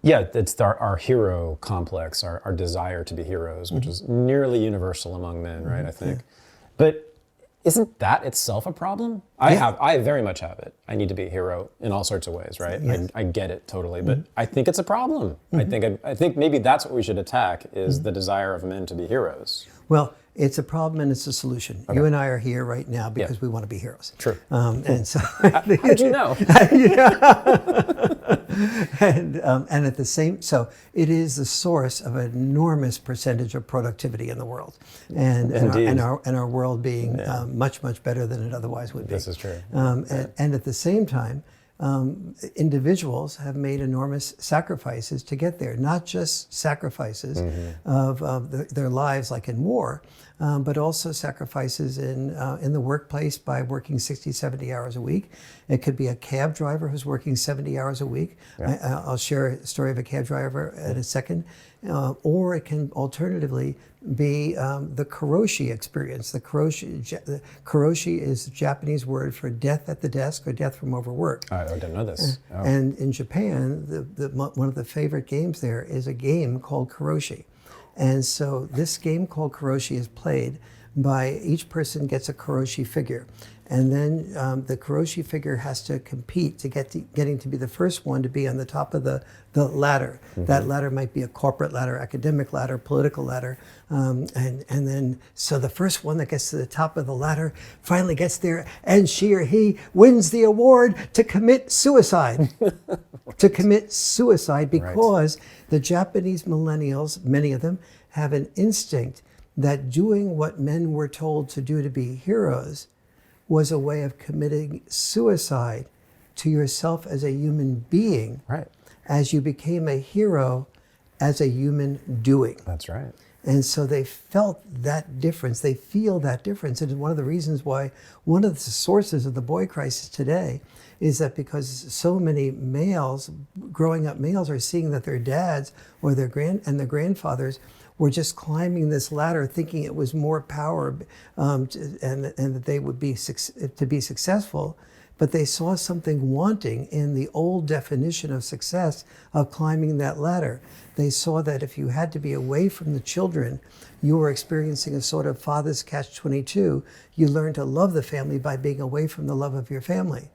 it's our hero complex, our desire to be heroes, which is nearly universal among men, right? I think, but isn't that itself a problem? I very much have it. I need to be a hero in all sorts of ways, right? Yes. I get it totally, but I think it's a problem. I think maybe that's what we should attack is the desire of men to be heroes. Well, it's a problem and it's a solution. You and I are here right now because we want to be heroes. True. And so, how did you know? and at the same, so it is the source of an enormous percentage of productivity in the world, and our world being much better than it otherwise would be. This is true. And at the same time, individuals have made enormous sacrifices to get there, not just sacrifices of their lives like in war, but also sacrifices in the workplace by working 60, 70 hours a week. It could be a cab driver who's working 70 hours a week. I'll share a story of a cab driver in a second. Or it can alternatively be the karoshi experience. The karoshi is a Japanese word for death at the desk or death from overwork. I didn't know this. And in Japan, one of the favorite games there is a game called karoshi. And so this game called karoshi is played by each person gets a karoshi figure. And then the karoshi figure has to compete to getting to be the first one to be on the top of the ladder. That ladder might be a corporate ladder, academic ladder, political ladder. And then, so the first one that gets to the top of the ladder finally gets there, and she or he wins the award to commit suicide. To commit suicide because the Japanese millennials, many of them, have an instinct that doing what men were told to do to be heroes was a way of committing suicide to yourself as a human being. As you became a hero as a human doing. That's right. And so they felt that difference. They feel that difference. And one of the reasons why, one of the sources of the boy crisis today is that because so many males, growing up males, are seeing that their dads or their grandfathers were just climbing this ladder thinking it was more power and that they would be to be successful. But they saw something wanting in the old definition of success of climbing that ladder. They saw that if you had to be away from the children, you were experiencing a sort of father's catch-22. You learn to love the family by being away from the love of your family.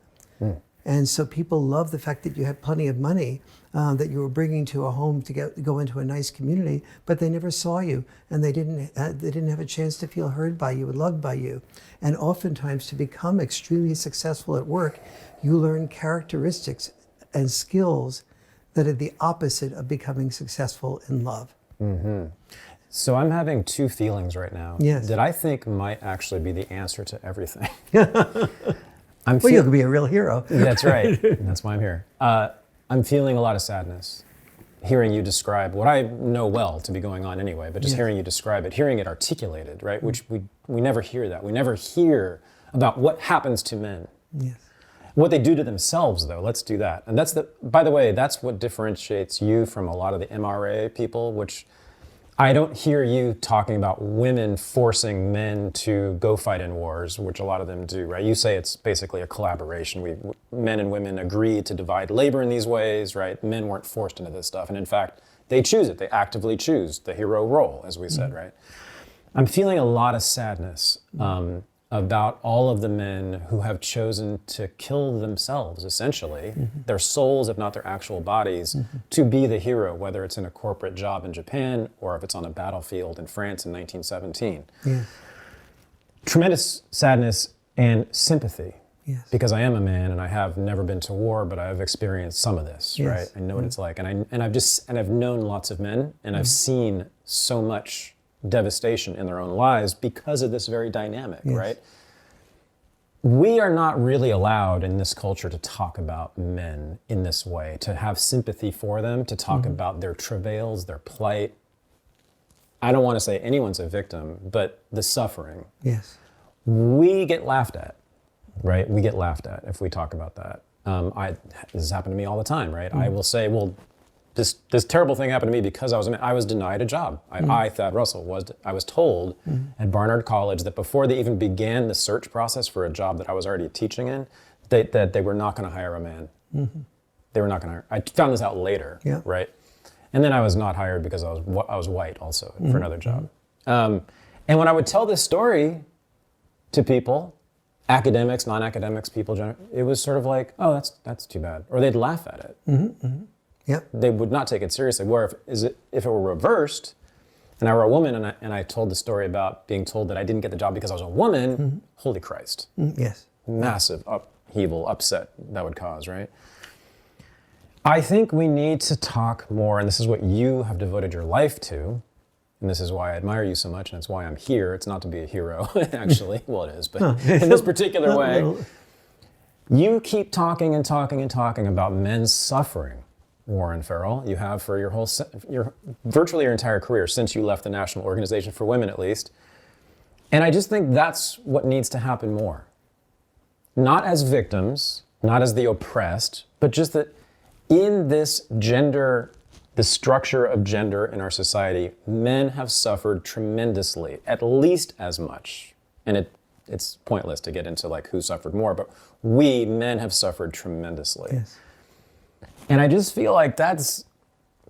And so people love the fact that you had plenty of money that you were bringing to a home to go into a nice community, but they never saw you, and they didn't have a chance to feel heard by you and loved by you. And oftentimes, to become extremely successful at work, you learn characteristics and skills that are the opposite of becoming successful in love. Mm-hmm. So I'm having two feelings right now that I think might actually be the answer to everything. Well, you could be a real hero. That's right. That's why I'm here. I'm feeling a lot of sadness, hearing you describe what I know well to be going on anyway, but just hearing you describe it, hearing it articulated, right? Which we never hear that. We never hear about what happens to men. Yes. What they do to themselves, though, let's do that. And by the way, that's what differentiates you from a lot of the MRA people, which I don't hear you talking about women forcing men to go fight in wars, which a lot of them do, right? You say it's basically a collaboration. Men and women agree to divide labor in these ways, right? Men weren't forced into this stuff. And in fact, they choose it. They actively choose the hero role, as we said, right? I'm feeling a lot of sadness about all of the men who have chosen to kill themselves, essentially, their souls, if not their actual bodies, to be the hero, whether it's in a corporate job in Japan or if it's on a battlefield in France in 1917. Yeah. Tremendous sadness and sympathy, because I am a man and I have never been to war, but I've experienced some of this, right? I know what it's like, and I've known lots of men, and I've seen so much devastation in their own lives because of this very dynamic, right? We are not really allowed in this culture to talk about men in this way, to have sympathy for them, to talk about their travails, their plight. I don't want to say anyone's a victim, but the suffering. Yes. We get laughed at, right? We get laughed at if we talk about that. This has happened to me all the time, right? I will say, well, this terrible thing happened to me because I was denied a job. I, Thad Russell, I was told at Barnard College that before they even began the search process for a job that I was already teaching in, that they were not going to hire a man. They were not going to hire. I found this out later, right? And then I was not hired because I was white also for another job. And when I would tell this story to people, academics, non-academics, people, it was sort of like, oh, that's too bad, or they'd laugh at it. They would not take it seriously. Where if it were reversed, and I were a woman, and I told the story about being told that I didn't get the job because I was a woman, holy Christ. Yes. Massive upheaval, upset that would cause, right? I think we need to talk more, and this is what you have devoted your life to, and this is why I admire you so much, and it's why I'm here. It's not to be a hero, actually. Well, it is, but in this particular way, you keep talking and talking and talking about men's suffering. Warren Farrell, you have for virtually your entire career since you left the National Organization for Women, at least. And I just think that's what needs to happen more. Not as victims, not as the oppressed, but just that in this gender, the structure of gender in our society, men have suffered tremendously, at least as much. And it's pointless to get into like who suffered more, but we men have suffered tremendously. Yes. And I just feel like that's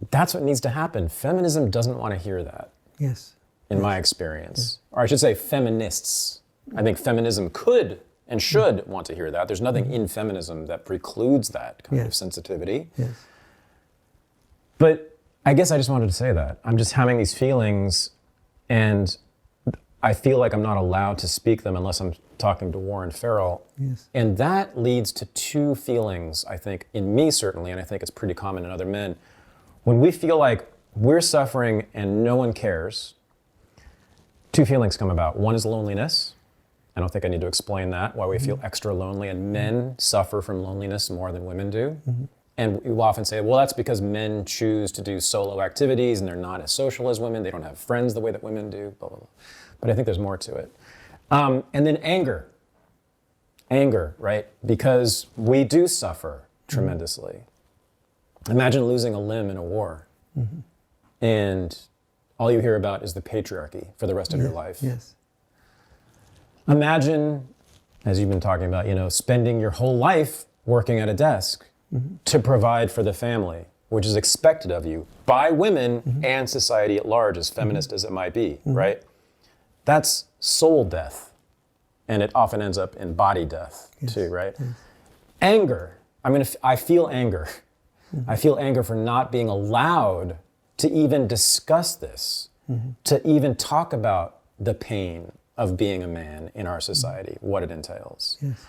what needs to happen. Feminism doesn't want to hear that. Yes. In my experience. Or I should say feminists. I think feminism could and should want to hear that. There's nothing in feminism that precludes that kind of sensitivity. Yes. But I guess I just wanted to say that. I'm just having these feelings, and I feel like I'm not allowed to speak them unless I'm talking to Warren Farrell. Yes. And that leads to two feelings, I think, in me certainly, and I think it's pretty common in other men. When we feel like we're suffering and no one cares, two feelings come about. One is loneliness. I don't think I need to explain that, why we feel extra lonely, and men suffer from loneliness more than women do. And we often say, well, that's because men choose to do solo activities and they're not as social as women. They don't have friends the way that women do, blah, blah, blah. But I think there's more to it. And then anger. Anger, right? Because we do suffer tremendously. Imagine losing a limb in a war. And all you hear about is the patriarchy for the rest of your life. Yes. Imagine, as you've been talking about, spending your whole life working at a desk to provide for the family, which is expected of you by women and society at large, as feminist as it might be, right? That's soul death. And it often ends up in body death too, right? Anger. I feel anger. I feel anger for not being allowed to even discuss this, to even talk about the pain of being a man in our society, what it entails. Yes.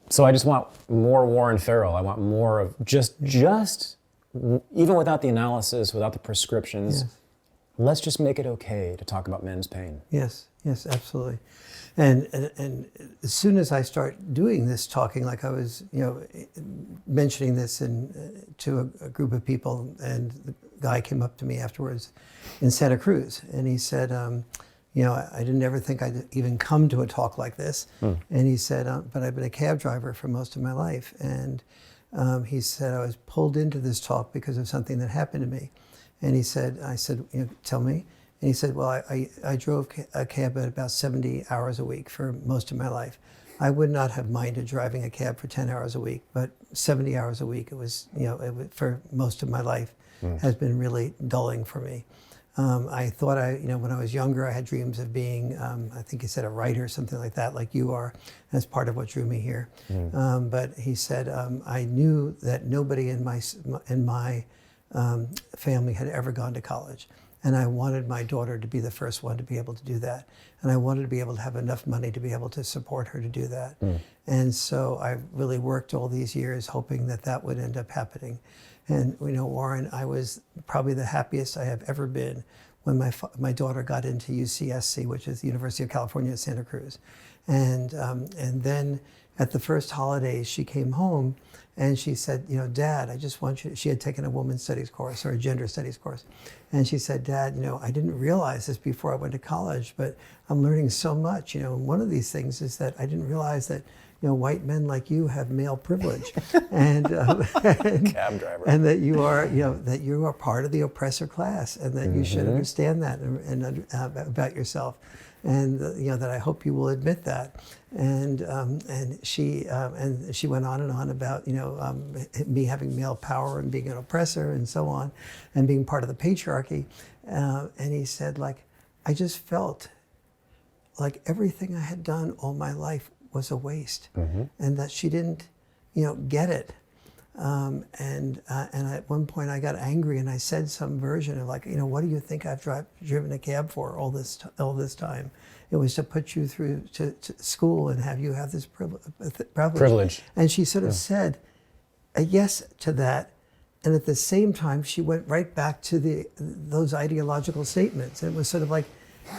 So I just want more Warren Farrell. I want more of just even without the analysis, without the prescriptions, let's just make it okay to talk about men's pain. Yes, absolutely. And as soon as I start doing this talking, like I was, mentioning this to a group of people, and the guy came up to me afterwards in Santa Cruz, and he said, I didn't ever think I'd even come to a talk like this. And he said, but I've been a cab driver for most of my life. And he said, I was pulled into this talk because of something that happened to me. And I said, tell me. And he said, well, I drove a cab at about 70 hours a week for most of my life. I would not have minded driving a cab for 10 hours a week, but 70 hours a week, it was for most of my life has been really dulling for me. I thought when I was younger, I had dreams of being, I think he said a writer, something like that, like you are. That's part of what drew me here. But he said, I knew that nobody in my family had ever gone to college. And I wanted my daughter to be the first one to be able to do that. And I wanted to be able to have enough money to be able to support her to do that. And so I really worked all these years hoping that that would end up happening. And Warren, I was probably the happiest I have ever been when my daughter got into UCSC, which is the University of California at Santa Cruz. And then at the first holidays, she came home and she said, Dad, I just want you, she had taken a women's studies course or a gender studies course. And she said, Dad, I didn't realize this before I went to college, but I'm learning so much. And one of these things is that I didn't realize that white men like you have male privilege, and cab driver, and that you are, that you are part of the oppressor class, and that you should understand that and about yourself, and that I hope you will admit that. And she went on and on about me having male power and being an oppressor and so on, and being part of the patriarchy. And he said, I just felt like everything I had done all my life was a waste, and that she didn't, get it. And at one point I got angry and I said some version of what do you think I've driven a cab for all this time? It was to put you through to school and have you have this privilege. And she sort of said a yes to that. And at the same time, she went right back to those ideological statements. And it was sort of like,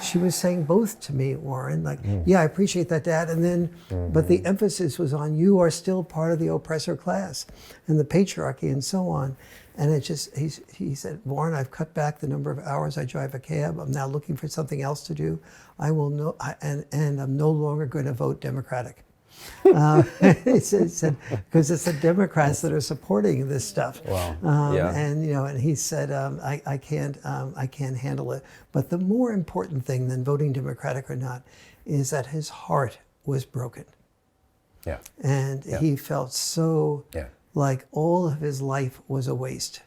she was saying both to me, Warren, yeah, I appreciate that, Dad. And then, but the emphasis was on you are still part of the oppressor class and the patriarchy and so on. And it just, he said, Warren, I've cut back the number of hours I drive a cab. I'm now looking for something else to do. And I'm no longer going to vote Democratic. He said, because it's the Democrats that are supporting this stuff. Wow. And he said, I can't handle it. But the more important thing than voting Democratic or not is that his heart was broken. Yeah. And he felt so like all of his life was a waste.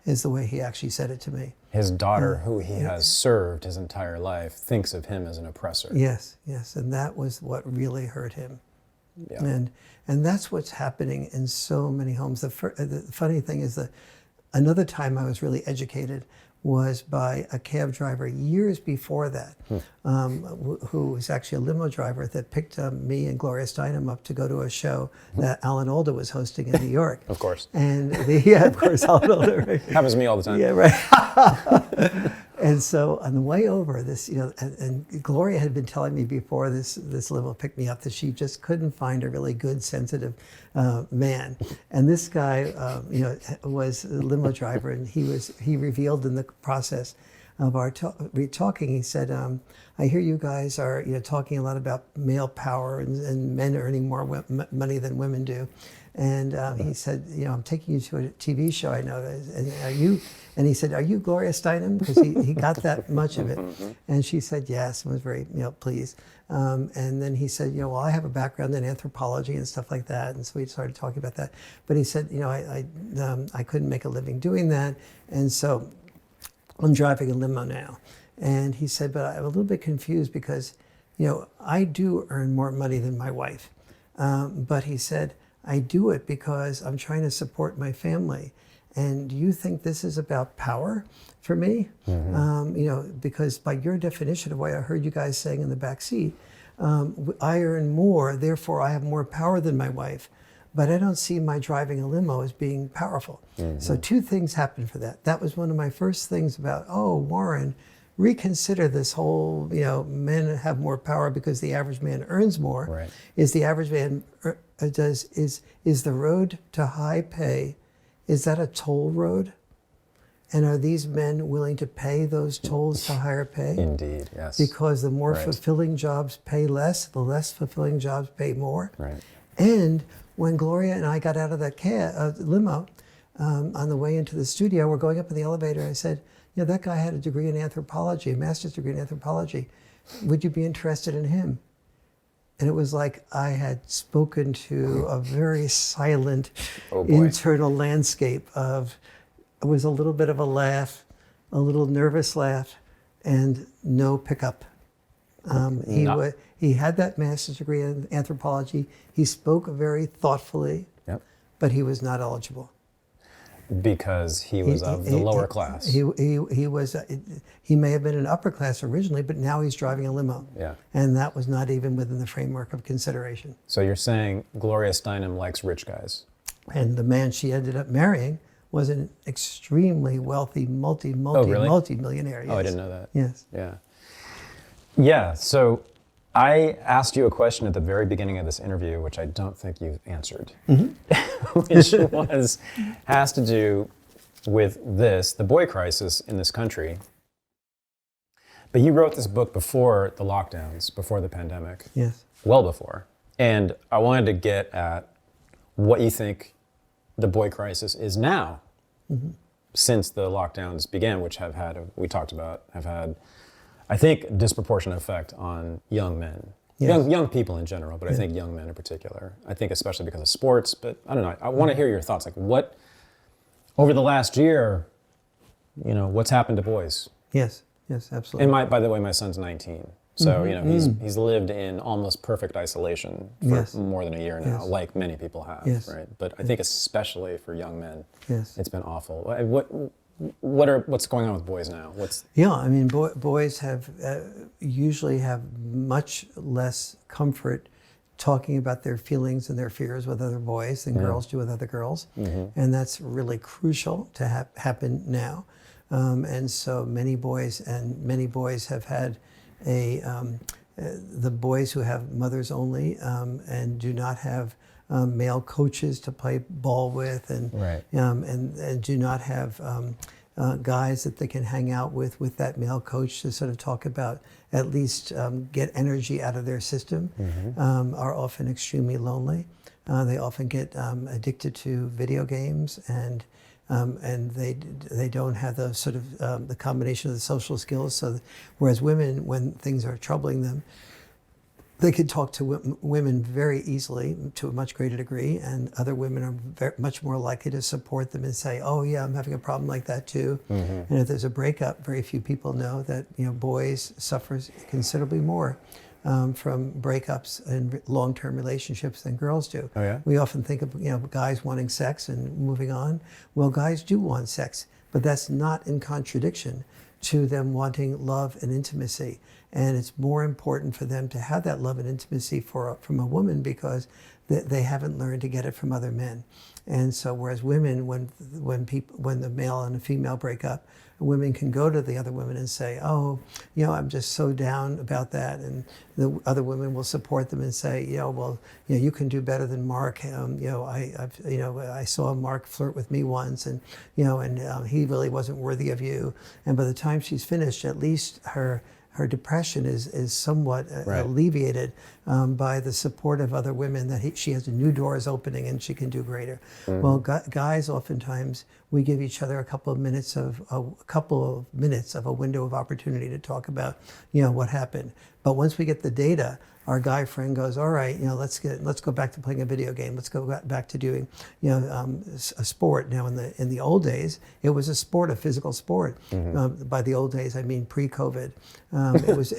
Is the way he actually said it to me. His daughter, who he has served his entire life, thinks of him as an oppressor. Yes, and that was what really hurt him. And that's what's happening in so many homes. The funny thing is that another time I was really educated was by a cab driver years before that, who was actually a limo driver that picked me and Gloria Steinem up to go to a show that Alan Alda was hosting in New York. Of course. And of course, Alan Alda. Right? Happens to me all the time. Yeah, right. And so on the way over, this, and Gloria had been telling me before this limo picked me up that she just couldn't find a really good, sensitive man. And this guy, was a limo driver, and he revealed in the process of our talking, he said, I hear you guys are talking a lot about male power and men earning more money than women do. And he said, I'm taking you to a TV show I know. And are you? And he said, are you Gloria Steinem? Because he got that much of it. And she said yes, and was very pleased. And then he said, well, I have a background in anthropology and stuff like that. And so we started talking about that. But he said, I couldn't make a living doing that. And so I'm driving a limo now. And he said, but I'm a little bit confused because, I do earn more money than my wife. But he said, I do it because I'm trying to support my family. And do you think this is about power for me? Because by your definition of what I heard you guys saying in the back seat, I earn more, therefore I have more power than my wife. But I don't see my driving a limo as being powerful. So two things happened for that. That was one of my first things about, Warren, reconsider this whole, men have more power because the average man earns more. Right. Is the average man is the road to high pay, is that a toll road? And are these men willing to pay those tolls to higher pay? Indeed, yes. Because the more Right. fulfilling jobs pay less, the less fulfilling jobs pay more. Right. And when Gloria and I got out of that limo, on the way into the studio, we're going up in the elevator, I said, that guy had a degree in anthropology, a master's degree in anthropology. Would you be interested in him? And it was like I had spoken to a very silent internal landscape of, it was a little bit of a laugh, a little nervous laugh, and no pickup. He had that master's degree in anthropology. He spoke very thoughtfully, but he was not eligible. Because he was of the lower class. He was. He may have been an upper class originally, but now he's driving a limo. Yeah. And that was not even within the framework of consideration. So you're saying Gloria Steinem likes rich guys? And the man she ended up marrying was an extremely wealthy, multi-millionaire. Yes. Oh, I didn't know that. Yes. Yeah. Yeah. So I asked you a question at the very beginning of this interview, which I don't think you've answered, which has to do with the boy crisis in this country. But you wrote this book before the lockdowns, before the pandemic. Yes. Well before. And I wanted to get at what you think the boy crisis is now, since the lockdowns began, which have had, I think, a disproportionate effect on young men. Yes. Young people in general, but I think young men in particular. I think especially because of sports, but I don't know. I want to hear your thoughts. Like what, over the last year, what's happened to boys? Yes, absolutely. And by the way, my son's 19. So, he's lived in almost perfect isolation for more than a year now, like many people have, right? But I think especially for young men, it's been awful. What's going on with boys now? Boys have usually have much less comfort talking about their feelings and their fears with other boys than girls do with other girls, and that's really crucial to happen now. And so many boys have had the boys who have mothers only and do not have male coaches to play ball with, and do not have guys that they can hang out with that male coach to sort of talk about, at least get energy out of their system, are often extremely lonely. They often get addicted to video games, and they don't have the sort of the combination of the social skills. So, whereas women, when things are troubling them, they can talk to women very easily to a much greater degree, and other women are much more likely to support them and say, "Oh yeah, I'm having a problem like that too." And if there's a breakup, very few people know that boys suffer considerably more from breakups and long-term relationships than girls do. Oh yeah. We often think of guys wanting sex and moving on. Well, guys do want sex, but that's not in contradiction to them wanting love and intimacy. And it's more important for them to have that love and intimacy from a woman because they haven't learned to get it from other men. And so, whereas women, when the male and the female break up, women can go to the other women and say, oh, I'm just so down about that. And the other women will support them and say, well, you can do better than Mark. I saw Mark flirt with me once, and he really wasn't worthy of you. And by the time she's finished, at least her depression is somewhat alleviated by the support of other women, that she has new doors opening and she can do greater. Mm-hmm. Well, guys, oftentimes we give each other a couple of minutes of a window of opportunity to talk about what happened. But once we get the data, our guy friend goes, all right, let's go back to playing a video game. Let's go back to doing, a sport. Now, in the old days, it was a sport, a physical sport. Mm-hmm. By the old days, I mean pre-COVID. Wow. That's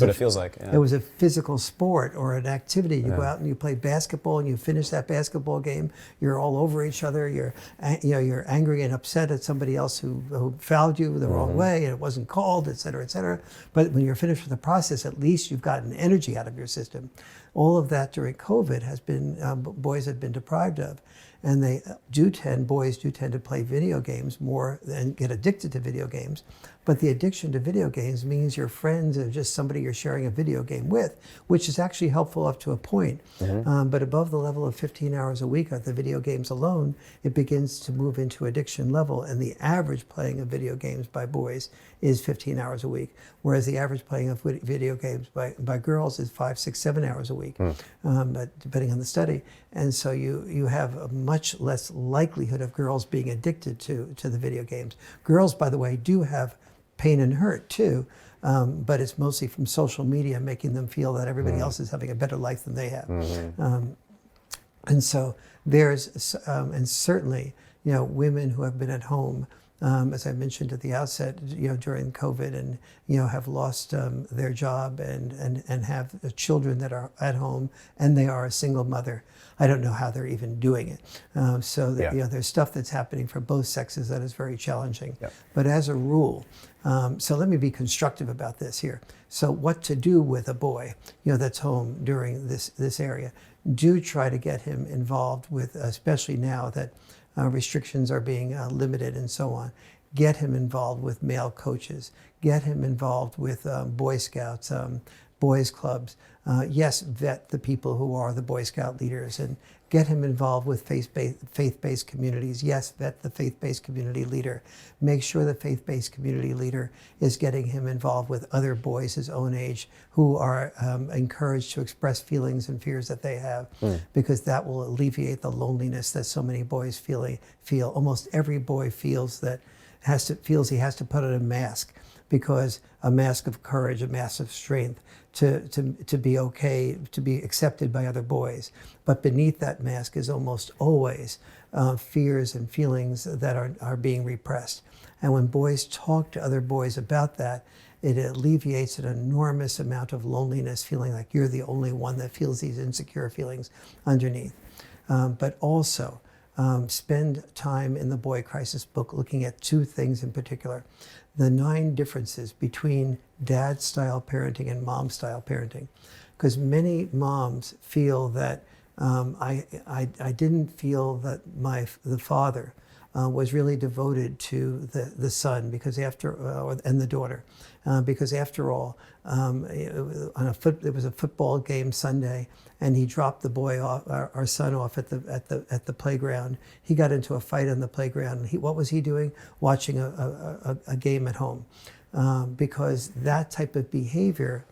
what it feels like. Yeah. It was a physical sport or an activity. You go out and you play basketball, and you finish that basketball game. You're all over each other. You're angry and upset at somebody else who fouled you the wrong way, and it wasn't called, et cetera, et cetera. But when you're finished with the process, at least you've gotten energy out of your system. All of that during COVID has been, boys have been deprived of. And boys do tend to play video games more and get addicted to video games. But the addiction to video games means your friends are just somebody you're sharing a video game with, which is actually helpful up to a point. Mm-hmm. But above the level of 15 hours a week at the video games alone, it begins to move into addiction level. And the average playing of video games by boys is 15 hours a week, whereas the average playing of video games by girls is 5, 6, 7 hours a week, but depending on the study. And so you have a much less likelihood of girls being addicted to the video games. Girls, by the way, do have pain and hurt too, but it's mostly from social media making them feel that everybody else is having a better life than they have. Mm-hmm. And so there's, and certainly, women who have been at home, as I mentioned at the outset, during COVID, and have lost their job and have children that are at home, and they are a single mother. I don't know how they're even doing it. There's stuff that's happening for both sexes that is very challenging. Yep. But as a rule, so let me be constructive about this here. So what to do with a boy, that's home during this area? Do try to get him involved with, especially now that restrictions are being limited and so on. Get him involved with male coaches. Get him involved with Boy Scouts, boys clubs. Yes, vet the people who are the Boy Scout leaders, and get him involved with faith-based communities. Yes, vet the faith-based community leader. Make sure the faith-based community leader is getting him involved with other boys his own age who are encouraged to express feelings and fears that they have, because that will alleviate the loneliness that so many boys feel. Almost every boy feels he has to put on a mask, because a mask of courage, a mask of strength, to be okay, to be accepted by other boys. But beneath that mask is almost always fears and feelings that are being repressed. And when boys talk to other boys about that, it alleviates an enormous amount of loneliness, feeling like you're the only one that feels these insecure feelings underneath. But also, spend time in the Boy Crisis book looking at two things in particular: the 9 differences between dad-style parenting and mom-style parenting. Because many moms feel that I didn't feel that the father was really devoted to the son, because and the daughter, because after all, there was a football game Sunday, and he dropped the boy off, our son off at the playground. He got into a fight on the playground. What was he doing? Watching a game at home, because that type of behavior,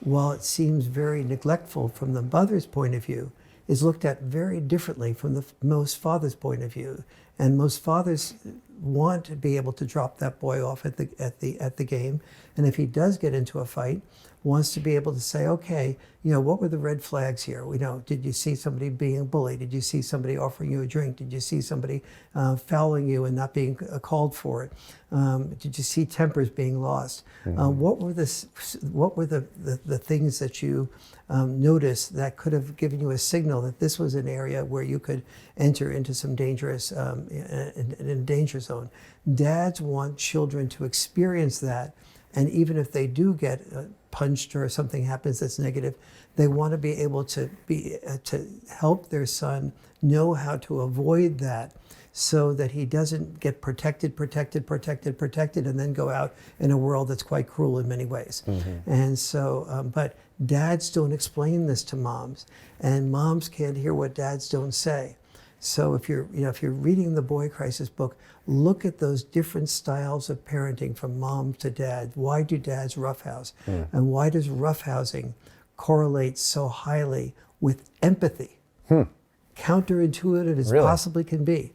while it seems very neglectful from the mother's point of view, is looked at very differently from most fathers' point of view. And most fathers want to be able to drop that boy off at the game, and if he does get into a fight, wants to be able to say, okay, what were the red flags here? Did you see somebody being bullied? Did you see somebody offering you a drink? Did you see somebody fouling you and not being called for it? Did you see tempers being lost? Mm-hmm. What were the things that you noticed that could have given you a signal that this was an area where you could enter into some dangerous, in a danger zone? Dads want children to experience that, and even if they do get punched or something happens that's negative, they want to be able to help their son know how to avoid that, so that he doesn't get protected, and then go out in a world that's quite cruel in many ways. And so, but dads don't explain this to moms, and moms can't hear what dads don't say. So if you're reading the Boy Crisis book, look at those different styles of parenting from mom to dad. Why do dads roughhouse? And why does roughhousing correlate so highly with empathy? Counterintuitive as possibly can be.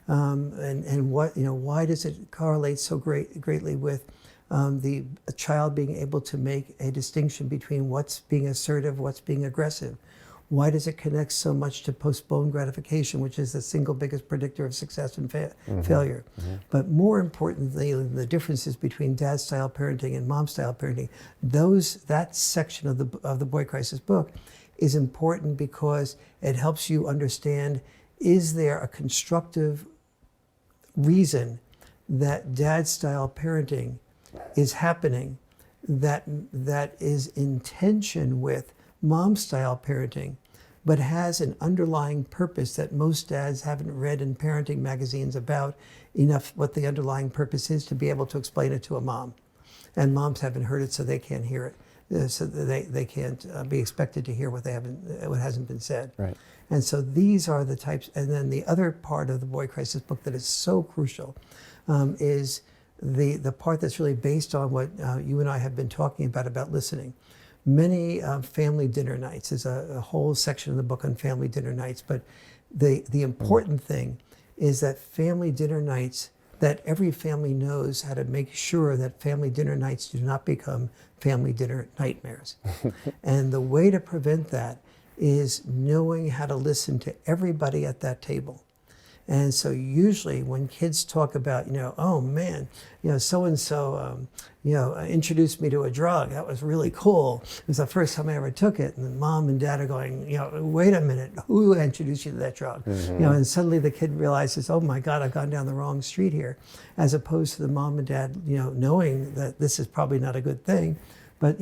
And what, why does it correlate so greatly with a child being able to make a distinction between what's being assertive, what's being aggressive? Why does it connect so much to postponed gratification, which is the single biggest predictor of success and failure? But more importantly, the differences between dad-style parenting and mom-style parenting, that section of the Boy Crisis book is important because it helps you understand, is there a constructive reason that dad-style parenting is happening that is in tension with mom-style parenting, but has an underlying purpose that most dads haven't read in parenting magazines about enough what the underlying purpose is to be able to explain it to a mom. And moms haven't heard it, so they can't hear it. So they can't be expected to hear what hasn't been said. Right. And so these are the types. And then the other part of the Boy Crisis book that is so crucial is the part that's really based on what you and I have been talking about listening. Many family dinner nights. There's a whole section of the book on family dinner nights. But the important thing is that family dinner nights, that every family knows how to make sure that family dinner nights do not become family dinner nightmares. And the way to prevent that is knowing how to listen to everybody at that table. And so usually when kids talk about, oh man, so-and-so, introduced me to a drug. That was really cool. It was the first time I ever took it. And the mom and dad are going, wait a minute, who introduced you to that drug? And suddenly the kid realizes, oh my God, I've gone down the wrong street here. As opposed to the mom and dad, knowing that this is probably not a good thing, but,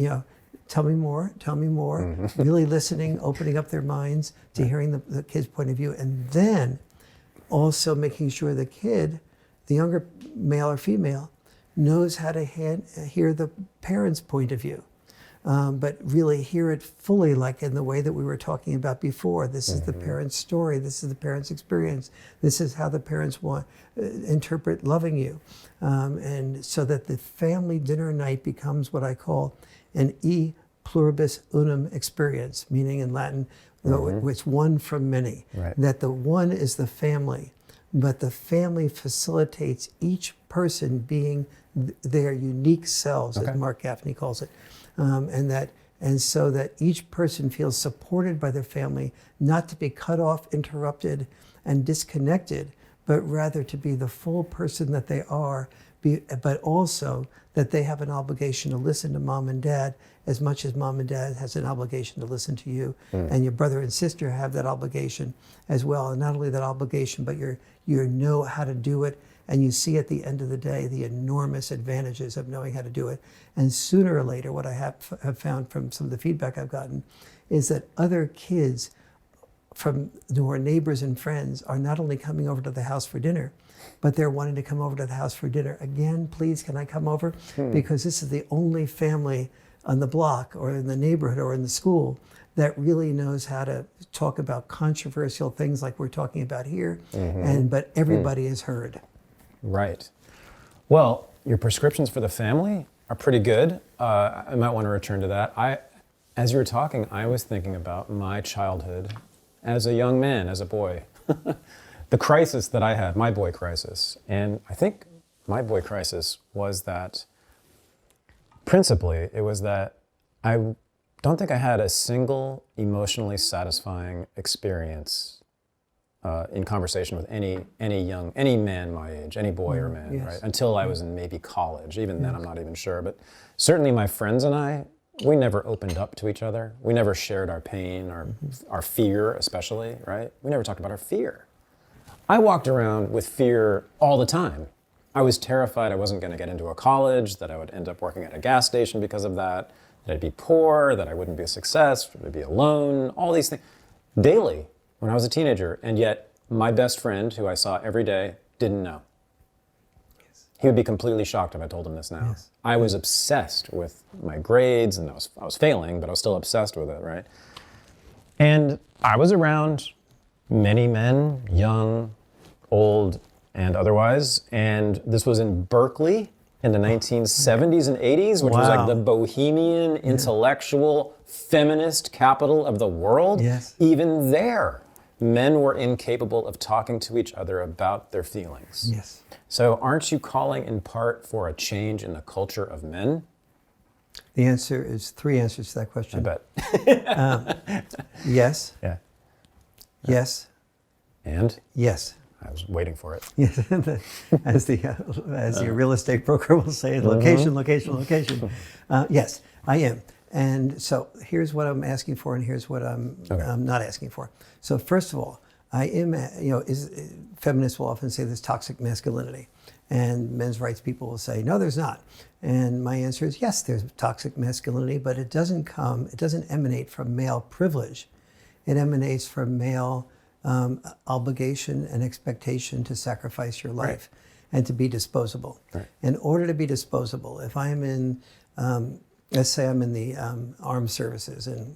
tell me more, really listening, opening up their minds to hearing the kid's point of view. And then also making sure the kid, the younger male or female, knows how to hear the parent's point of view, but really hear it fully, like in the way that we were talking about before. This is the parent's story. This is the parent's experience. This is how the parents interpret loving you. And so that the family dinner night becomes what I call an e pluribus unum experience, meaning in Latin, it's one from many. Right. That the one is the family, but the family facilitates each person being their unique selves, as Mark Gaffney calls it, and so that each person feels supported by their family, not to be cut off, interrupted, and disconnected, but rather to be the full person that they are, but also that they have an obligation to listen to mom and dad as much as mom and dad has an obligation to listen to you. And your brother and sister have that obligation as well. And not only that obligation, but you know how to do it. And you see at the end of the day the enormous advantages of knowing how to do it. And sooner or later, what I have found from some of the feedback I've gotten is that other kids who are neighbors and friends are not only coming over to the house for dinner, but they're wanting to come over to the house for dinner. Again, please, can I come over? Because this is the only family on the block or in the neighborhood or in the school that really knows how to talk about controversial things like we're talking about here, but everybody is heard. Right. Well, your prescriptions for the family are pretty good. I might want to return to that. As you were talking, I was thinking about my childhood as a young man, as a boy. The crisis that I had, my boy crisis. And I think my boy crisis was that, principally, it was that I don't think I had a single emotionally satisfying experience in conversation with any man my age, any boy or man, right? Until I was in maybe college. Even then, I'm not even sure. But certainly my friends and I, we never opened up to each other. We never shared our pain, our fear especially, right? We never talked about our fear. I walked around with fear all the time. I was terrified I wasn't going to get into a college, that I would end up working at a gas station because of that I'd be poor, that I wouldn't be a success, that I'd be alone, all these things. Daily, when I was a teenager, and yet my best friend, who I saw every day, didn't know. He would be completely shocked if I told him this now. Yes. I was obsessed with my grades, and I was failing, but I was still obsessed with it, right? And I was around many men, young, old, and otherwise, and this was in Berkeley in the 1970s and 80s, which was like the bohemian, intellectual, feminist capital of the world. Yes. Even there, men were incapable of talking to each other about their feelings. Yes. So aren't you calling in part for a change in the culture of men? The answer is 3 answers to that question. I bet. Yes. Yeah. Yes. And? Yes. I was waiting for it. Yes. as the real estate broker will say, location, location, location. Yes, I am. And so here's what I'm asking for, and here's what I'm not asking for. So first of all, I am, feminists will often say there's toxic masculinity, and men's rights people will say, no, there's not. And my answer is yes, there's toxic masculinity, but it doesn't emanate from male privilege. It emanates from male obligation and expectation to sacrifice your life and to be disposable. Right. In order to be disposable, if I'm in, let's say I'm in the armed services, and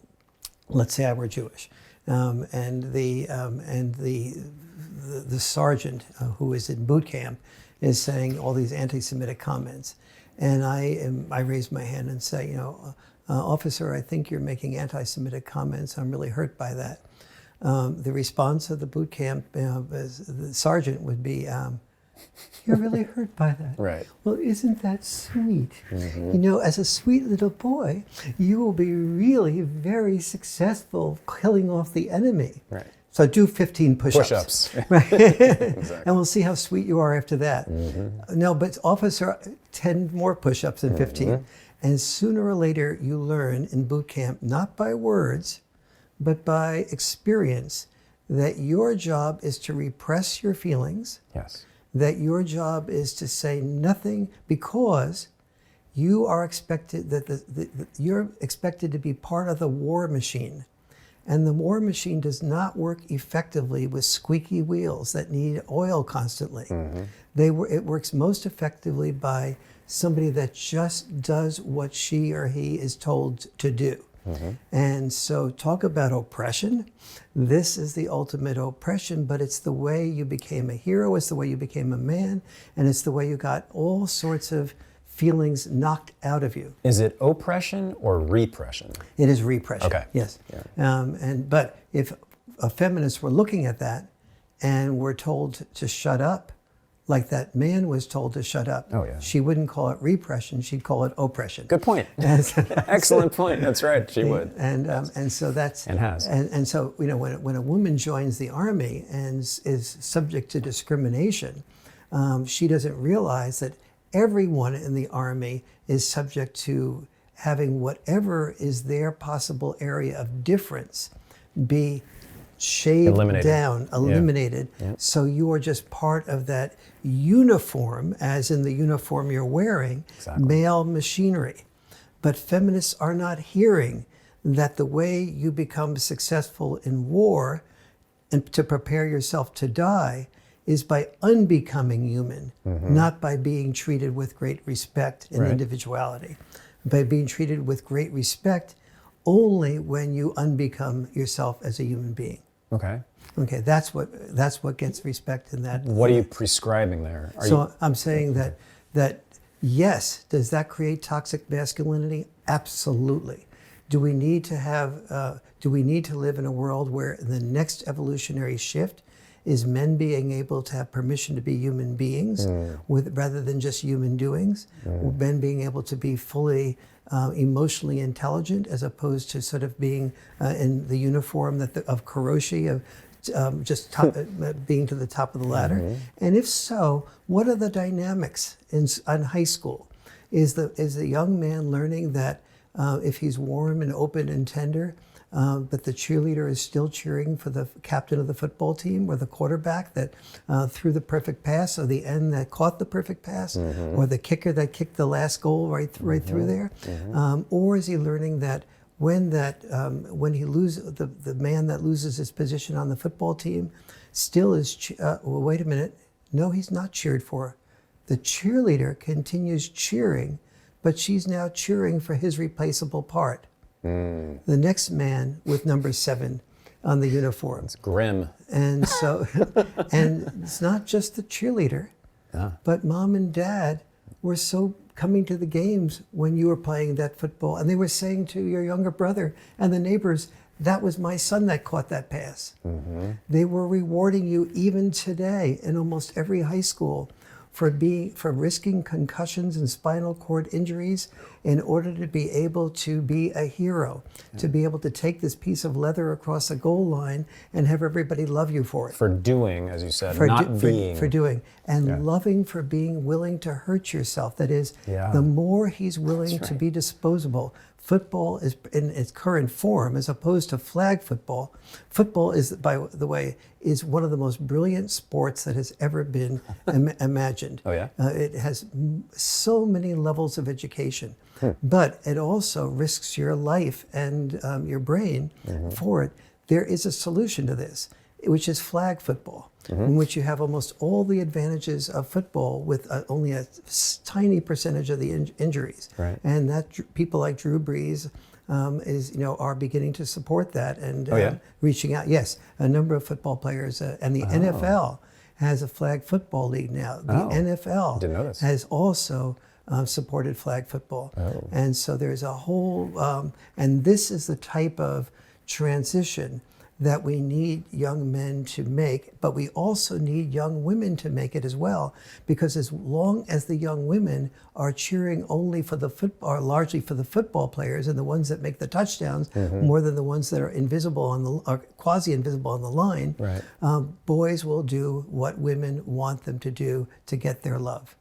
let's say I were Jewish, and the sergeant who is in boot camp is saying all these anti-Semitic comments, and I raise my hand and say, officer, I think you're making anti-Semitic comments. I'm really hurt by that. The response of the boot camp, the sergeant would be, you're really hurt by that. Right. Well, isn't that sweet? As a sweet little boy, you will be really very successful killing off the enemy. Right. So do 15 push-ups. Push-ups. Right. Exactly. And we'll see how sweet you are after that. No, but officer, 10 more push-ups than 15. And sooner or later, you learn in boot camp, not by words, but by experience, that your job is to repress your feelings. Yes. That your job is to say nothing, because you are expected you're expected to be part of the war machine, and the war machine does not work effectively with squeaky wheels that need oil constantly. It works most effectively by somebody that just does what she or he is told to do. And so talk about oppression. This is the ultimate oppression, but it's the way you became a hero, it's the way you became a man, and it's the way you got all sorts of feelings knocked out of you. Is it oppression or repression? It is repression. Okay. Yes. Yeah. But if a feminist were looking at that and were told to shut up, like that man was told to shut up, she wouldn't call it repression, she'd call it oppression. Good point. Excellent point. That's right. She would. And so that's and has. And so when a woman joins the army and is subject to discrimination, she doesn't realize that everyone in the army is subject to having whatever is their possible area of difference be shaved down, eliminated. Yeah. So you are just part of that uniform, as in the uniform you're wearing, male machinery. But feminists are not hearing that the way you become successful in war and to prepare yourself to die is by unbecoming human, not by being treated with great respect and individuality. By being treated with great respect only when you unbecome yourself as a human being. Okay. Okay, that's what gets respect in that. What are you prescribing there? I'm saying that yes, does that create toxic masculinity? Absolutely. Do we need to live in a world where the next evolutionary shift is men being able to have permission to be human beings rather than just human doings? Men being able to be fully emotionally intelligent, as opposed to sort of being in the uniform of Kuroshi, of being to the top of the ladder. And if so, what are the dynamics in high school? Is the young man learning that if he's warm and open and tender, but the cheerleader is still cheering for the captain of the football team, or the quarterback that threw the perfect pass, or the end that caught the perfect pass, or the kicker that kicked the last goal right through there? Or is he learning that when he loses, the man that loses his position on the football team still is, well, wait a minute, no, he's not cheered for. The cheerleader continues cheering, but she's now cheering for his replaceable part. The next man with number 7 on the uniform. It's grim. And so, and it's not just the cheerleader, but mom and dad were so coming to the games when you were playing that football, and they were saying to your younger brother and the neighbors, that was my son that caught that pass. They were rewarding you even today in almost every high school for risking concussions and spinal cord injuries in order to be able to be a hero, to be able to take this piece of leather across a goal line and have everybody love you for it. For doing, as you said, being. For doing. And loving for being willing to hurt yourself. That is, the more he's willing to be disposable. Football is in its current form, as opposed to flag football. Football is, by the way, is one of the most brilliant sports that has ever been imagined. Oh yeah? It has so many levels of education, but it also risks your life and your brain for it. There is a solution to this, which is flag football, in which you have almost all the advantages of football with only a tiny percentage of the injuries. Right. And that people like Drew Brees are beginning to support that and reaching out. Yes, a number of football players and the NFL has a flag football league now. The NFL Didn't know this. has also supported flag football. And so there's a whole, and this is the type of transition that we need young men to make, but we also need young women to make it as well, because as long as the young women are cheering only for the football, or largely for the football players and the ones that make the touchdowns, more than the ones that are invisible on the, or quasi-invisible on the line, boys will do what women want them to do to get their love.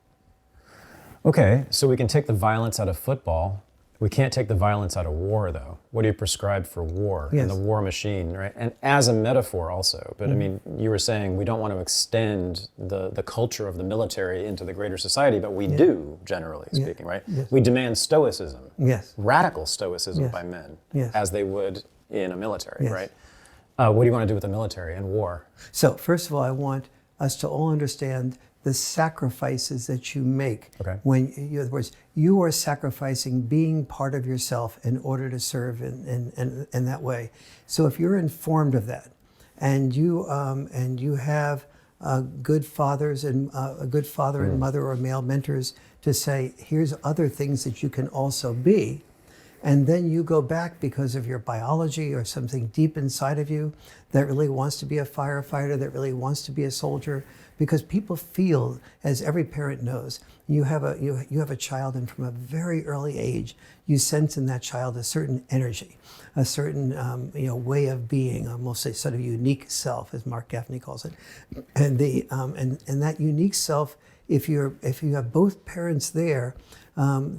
Okay, so we can take the violence out of football. We can't take the violence out of war, though. What do you prescribe for war and the war machine, right? And as a metaphor also. But I mean, you were saying we don't want to extend the culture of the military into the greater society, but we do, generally speaking, right? We demand stoicism, radical stoicism by men, as they would in a military, right? What do you want to do with the military and war? So first of all, I want us to all understand the sacrifices that you make when, in other words, you are sacrificing being part of yourself in order to serve in that way. So if you're informed of that, and you have good fathers and a good father and mother or male mentors to say, here's other things that you can also be, and then you go back because of your biology or something deep inside of you that really wants to be a firefighter, that really wants to be a soldier, because people feel, as every parent knows, you have a child, and from a very early age, you sense in that child a certain energy, a certain way of being, almost a sort of unique self, as Mark Gaffney calls it, and and that unique self, if you have both parents there,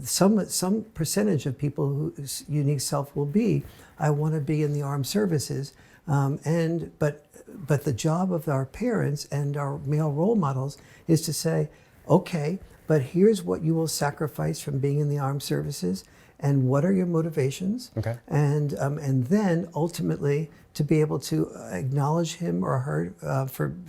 some percentage of people whose unique self will be, I want to be in the armed services, but the job of our parents and our male role models is to say, okay, but here's what you will sacrifice from being in the armed services, and what are your motivations, and then ultimately to be able to acknowledge him or her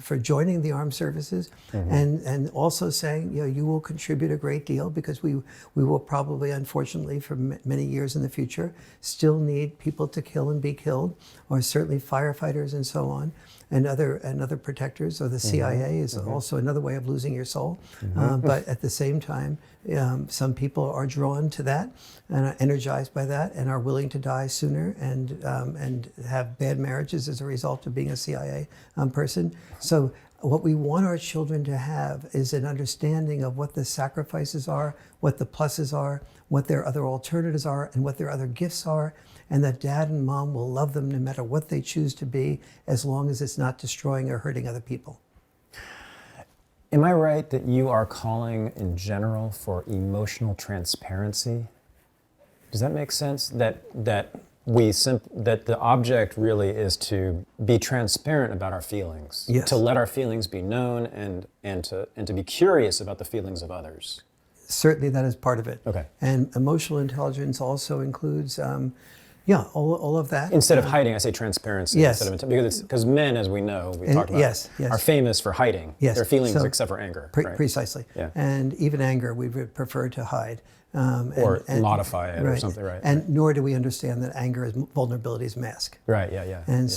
for joining the armed services, and also saying, you will contribute a great deal, because we will probably, unfortunately, for many years in the future, still need people to kill and be killed, or certainly firefighters and so on, and other protectors, or the CIA is also another way of losing your soul. But at the same time, some people are drawn to that and are energized by that and are willing to die sooner and have bad marriages as a result of being a CIA person. So what we want our children to have is an understanding of what the sacrifices are, what the pluses are, what their other alternatives are, and what their other gifts are, and that dad and mom will love them no matter what they choose to be, as long as it's not destroying or hurting other people. Am I right that you are calling in general for emotional transparency? Does that make sense? That the object really is to be transparent about our feelings, to let our feelings be known, and to be curious about the feelings of others. Certainly, that is part of it. Okay. And emotional intelligence also includes, Yeah, all of that. Instead of hiding, I say transparency. Yes. Instead of, because men, as we know, we talked about, yes. are famous for hiding their feelings So, except for anger. Right? Precisely. Yeah. And even anger, we would prefer to hide. Or modify it or something, right? And nor do we understand that anger is vulnerability's mask. Right, yeah. And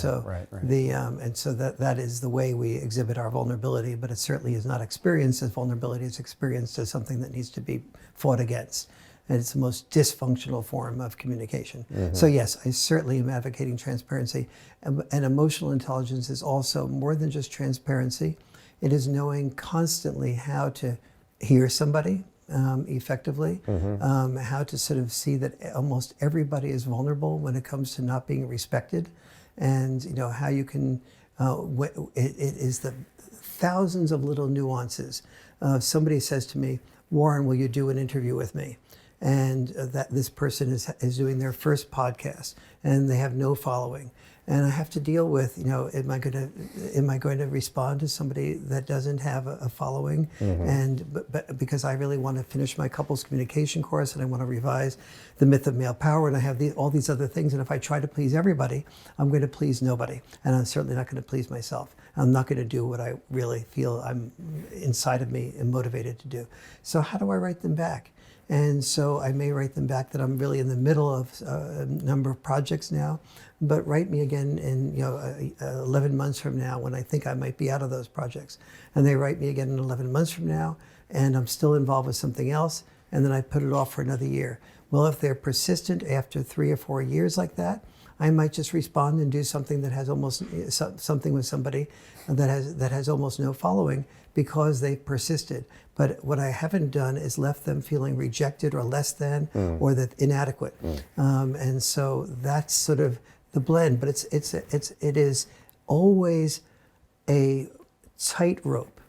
yeah, so that is the way we exhibit our vulnerability, but it certainly is not experienced as vulnerability. It's experienced as something that needs to be fought against. And it's the most dysfunctional form of communication. So yes, I certainly am advocating transparency. And emotional intelligence is also more than just transparency. It is knowing constantly how to hear somebody effectively, how to sort of see that almost everybody is vulnerable when it comes to not being respected, and how you can. It is the thousands of little nuances. Somebody says to me, "Warren, will you do an interview with me?" And that this person is doing their first podcast, and they have no following. And I have to deal with, am I going to respond to somebody that doesn't have a following? But because I really want to finish my couples communication course, and I want to revise the myth of male power, and I have all these other things. And if I try to please everybody, I'm going to please nobody, and I'm certainly not going to please myself. I'm not going to do what I really feel I'm inside of me and motivated to do. So how do I write them back? And so I may write them back that I'm really in the middle of a number of projects now, but write me again in 11 months from now when I think I might be out of those projects. And they write me again in 11 months from now, and I'm still involved with something else, and then I put it off for another year. Well, if they're persistent after 3 or 4 years like that, I might just respond and do something that has almost something with somebody that has almost no following because they persisted. But what I haven't done is left them feeling rejected or less than or that inadequate. And so that's sort of the blend. But it is always a tightrope.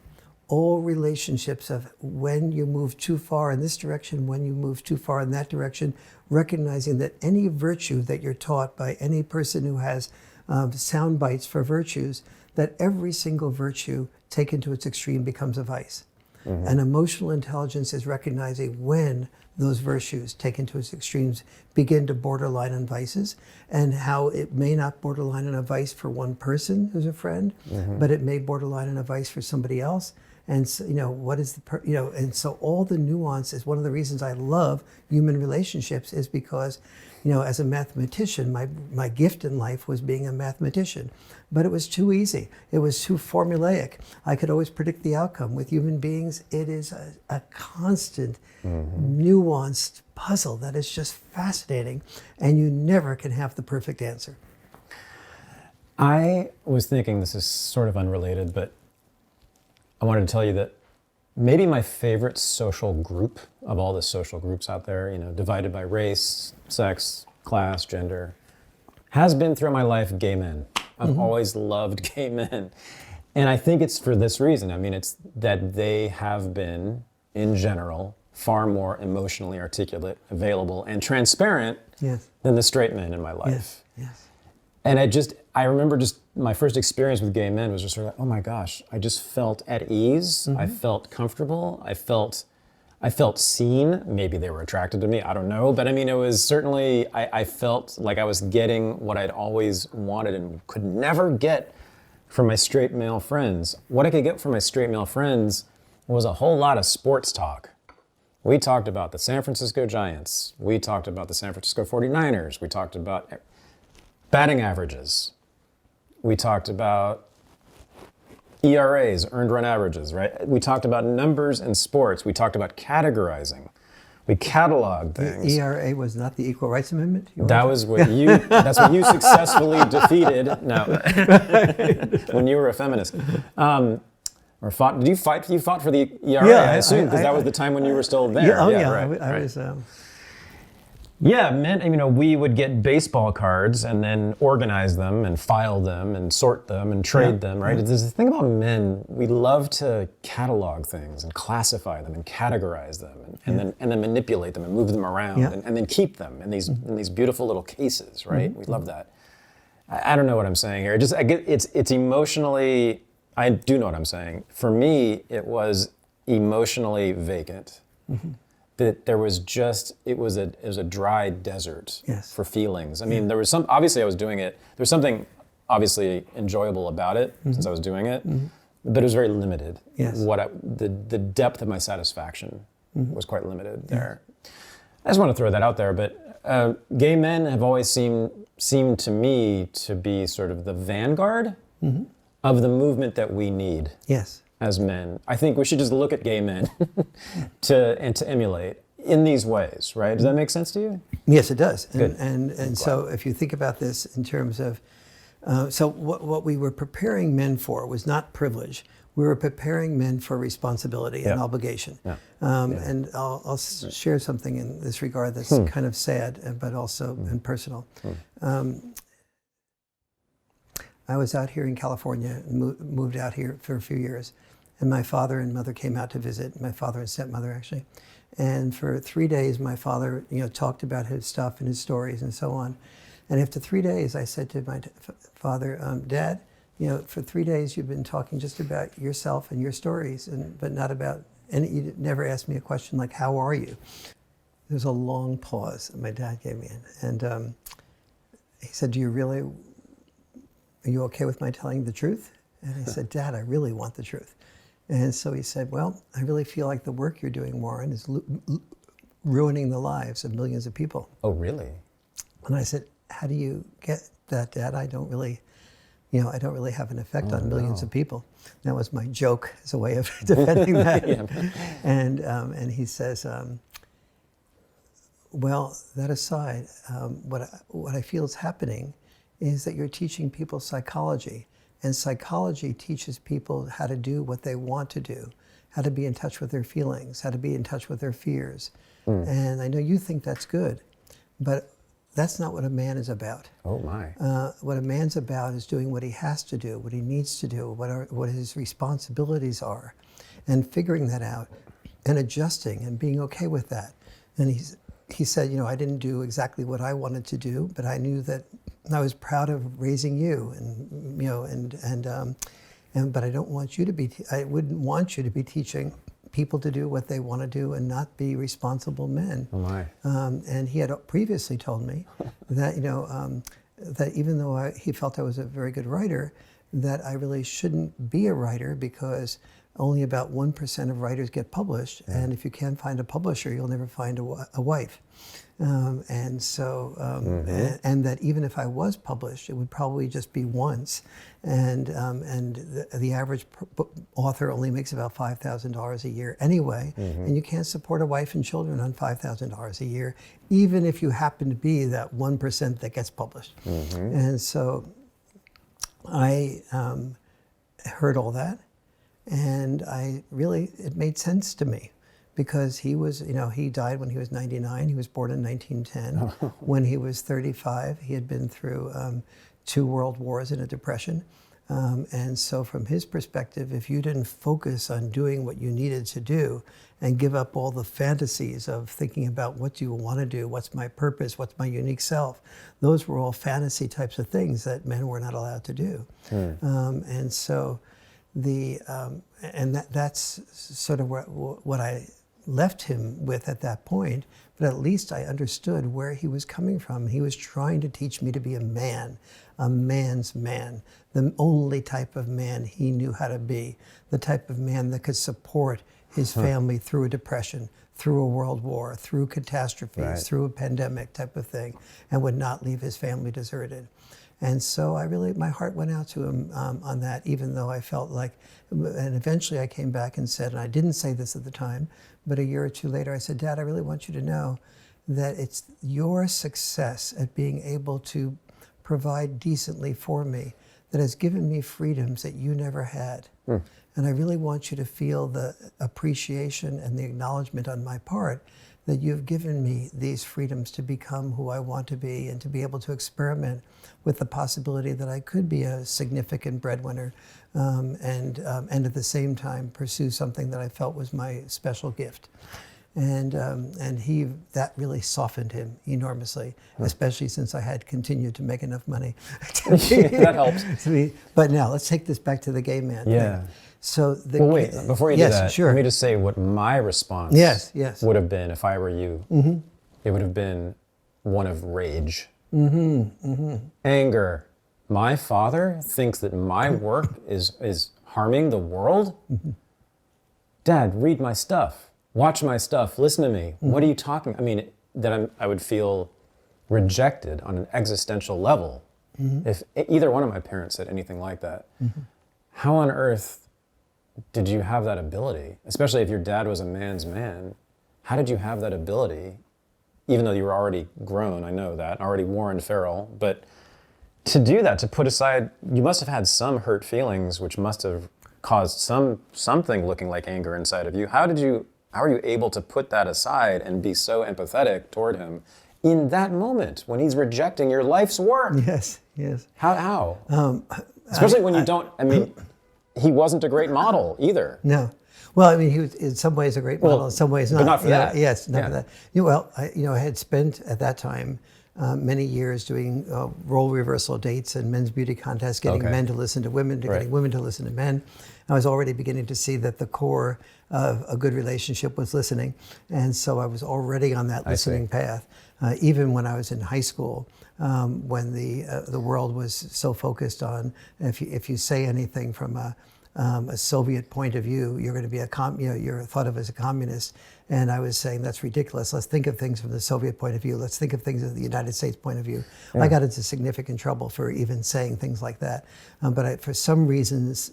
All relationships of when you move too far in this direction, when you move too far in that direction, recognizing that any virtue that you're taught by any person who has sound bites for virtues, that every single virtue taken to its extreme becomes a vice. And emotional intelligence is recognizing when those virtues taken to its extremes begin to borderline on vices, and how it may not borderline on a vice for one person who's a friend, but it may borderline on a vice for somebody else. And so, what is and so all the nuance is one of the reasons I love human relationships, is because, as a mathematician, my gift in life was being a mathematician, but it was too easy. It was too formulaic. I could always predict the outcome. With human beings, it is a constant, nuanced puzzle that is just fascinating, and you never can have the perfect answer. I was thinking, this is sort of unrelated, but I wanted to tell you that maybe my favorite social group of all the social groups out there, divided by race, sex, class, gender, has been throughout my life gay men. I've always loved gay men. And I think it's for this reason. I mean, it's that they have been, in general, far more emotionally articulate, available, and transparent than the straight men in my life. Yes. And I remember just my first experience with gay men was just sort of like, oh my gosh, I just felt at ease. I felt comfortable. I felt seen. Maybe they were attracted to me. I don't know. But I mean, it was certainly, I felt like I was getting what I'd always wanted and could never get from my straight male friends. What I could get from my straight male friends was a whole lot of sports talk. We talked about the San Francisco Giants. We talked about the San Francisco 49ers. We talked about batting averages. We talked about ERAs, earned run averages, right? We talked about numbers in sports. We talked about categorizing. We cataloged things. The ERA was not the Equal Rights Amendment? That's what you successfully defeated. No, when you were a feminist. Or fought? Did you fight? You fought for the ERA, Yeah, I assume, because that was the time when you were still there. Right. I was. Yeah, man. We would get baseball cards and then organize them and file them and sort them and trade them. Right. There's this thing about men. We love to catalog things and classify them and categorize them and then manipulate them and move them around and then keep them in these beautiful little cases. Right. We love that. I don't know what I'm saying here. It's emotionally. I do know what I'm saying. For me, it was emotionally vacant. that there was just, it was a dry desert Yes. for feelings. I mean, there was obviously I was doing it, there was something obviously enjoyable about it since I was doing it, but it was very limited. Yes. The depth of my satisfaction was quite limited there. I just want to throw that out there, but gay men have always seemed to me to be sort of the vanguard of the movement that we need. Yes. As men. I think we should just look at gay men to emulate in these ways, right? Does that make sense to you? Yes, it does. Good. And so if you think about this in terms of, so what we were preparing men for was not privilege. We were preparing men for responsibility and obligation. Yeah. And I'll share something in this regard that's kind of sad, but also and personal. I was out here in California, moved out here for a few years, and my father and mother came out to visit, my father and stepmother actually. And for 3 days, my father, talked about his stuff and his stories and so on. And after 3 days, I said to my father, Dad, for 3 days you've been talking just about yourself and your stories, but not about, and you never asked me a question like, how are you? There was a long pause that my dad gave me, and he said, are you okay with my telling the truth? And I said, Dad, I really want the truth. And so he said, well, I really feel like the work you're doing, Warren, is ruining the lives of millions of people. Oh, really? And I said, how do you get that, Dad? I don't really have an effect on millions of people. That was my joke as a way of defending that. And he says, well, that aside, what I feel is happening is that you're teaching people psychology, and psychology teaches people how to do what they want to do, how to be in touch with their feelings, how to be in touch with their fears. And I know you think that's good, but that's not what a man is about. Oh my. What a man's about is doing what he has to do, what he needs to do, what his responsibilities are, and figuring that out, and adjusting and being okay with that. And he said, I didn't do exactly what I wanted to do, but I knew that I was proud of raising you, but I don't want you to be. I wouldn't want you to be teaching people to do what they want to do and not be responsible men. Oh my. And he had previously told me that that even though he felt I was a very good writer, that I really shouldn't be a writer because only about 1% of writers get published, and if you can't find a publisher, you'll never find a wife. And so, and that even if I was published, it would probably just be once, and the average author only makes about $5,000 a year anyway, and you can't support a wife and children on $5,000 a year, even if you happen to be that 1% that gets published. And so, I heard all that. And it made sense to me because he was, he died when he was 99. He was born in 1910. When he was 35, he had been through 2 world wars and a depression. And so from his perspective, if you didn't focus on doing what you needed to do and give up all the fantasies of thinking about what do you want to do, what's my purpose, what's my unique self, those were all fantasy types of things that men were not allowed to do. And so that's sort of what I left him with at that point, but at least I understood where he was coming from. He was trying to teach me to be a man, a man's man, the only type of man he knew how to be, the type of man that could support his family through a depression, through a world war, through catastrophes, through a pandemic type of thing, and would not leave his family deserted. And so my heart went out to him on that, even though I felt like, and eventually I came back and said, and I didn't say this at the time, but a year or 2 later I said, Dad, I really want you to know that it's your success at being able to provide decently for me that has given me freedoms that you never had. And I really want you to feel the appreciation and the acknowledgement on my part that you've given me these freedoms to become who I want to be and to be able to experiment with the possibility that I could be a significant breadwinner and at the same time pursue something that I felt was my special gift. And that really softened him enormously, especially since I had continued to make enough money. That helps. But now let's take this back to the gay man thing. So the Well, wait, before you do yes, that, sure. let me just say what my response Yes, yes. would have been if I were you. Mm-hmm. It would have been one of rage. Anger. My father thinks that my work is harming the world? Dad, read my stuff. Watch my stuff. Listen to me. What are you talking? I mean, I would feel rejected on an existential level if either one of my parents said anything like that. How on earth did you have that ability? Especially if your dad was a man's man. How did you have that ability? Even though you were already grown, I know that, already Warren Farrell, but to do that, to put aside, you must have had some hurt feelings, which must have caused something looking like anger inside of you. How are you able to put that aside and be so empathetic toward him in that moment when he's rejecting your life's work? Yes, yes. How? Especially when you don't, I mean, he wasn't a great model either. No. Well, I mean, he was in some ways a great model, in some ways not. But not for that. Yes, not for that. I had spent at that time many years doing role reversal dates and men's beauty contests, getting men to listen to women, getting women to listen to men. I was already beginning to see that the core of a good relationship was listening. And so I was already on that listening path. Even when I was in high school, when the world was so focused on if you say anything from a Soviet point of view, you're going to be you're thought of as a communist. And I was saying that's ridiculous. Let's think of things from the Soviet point of view. Let's think of things from the United States point of view. Yeah. I got into significant trouble for even saying things like that. But for some reasons,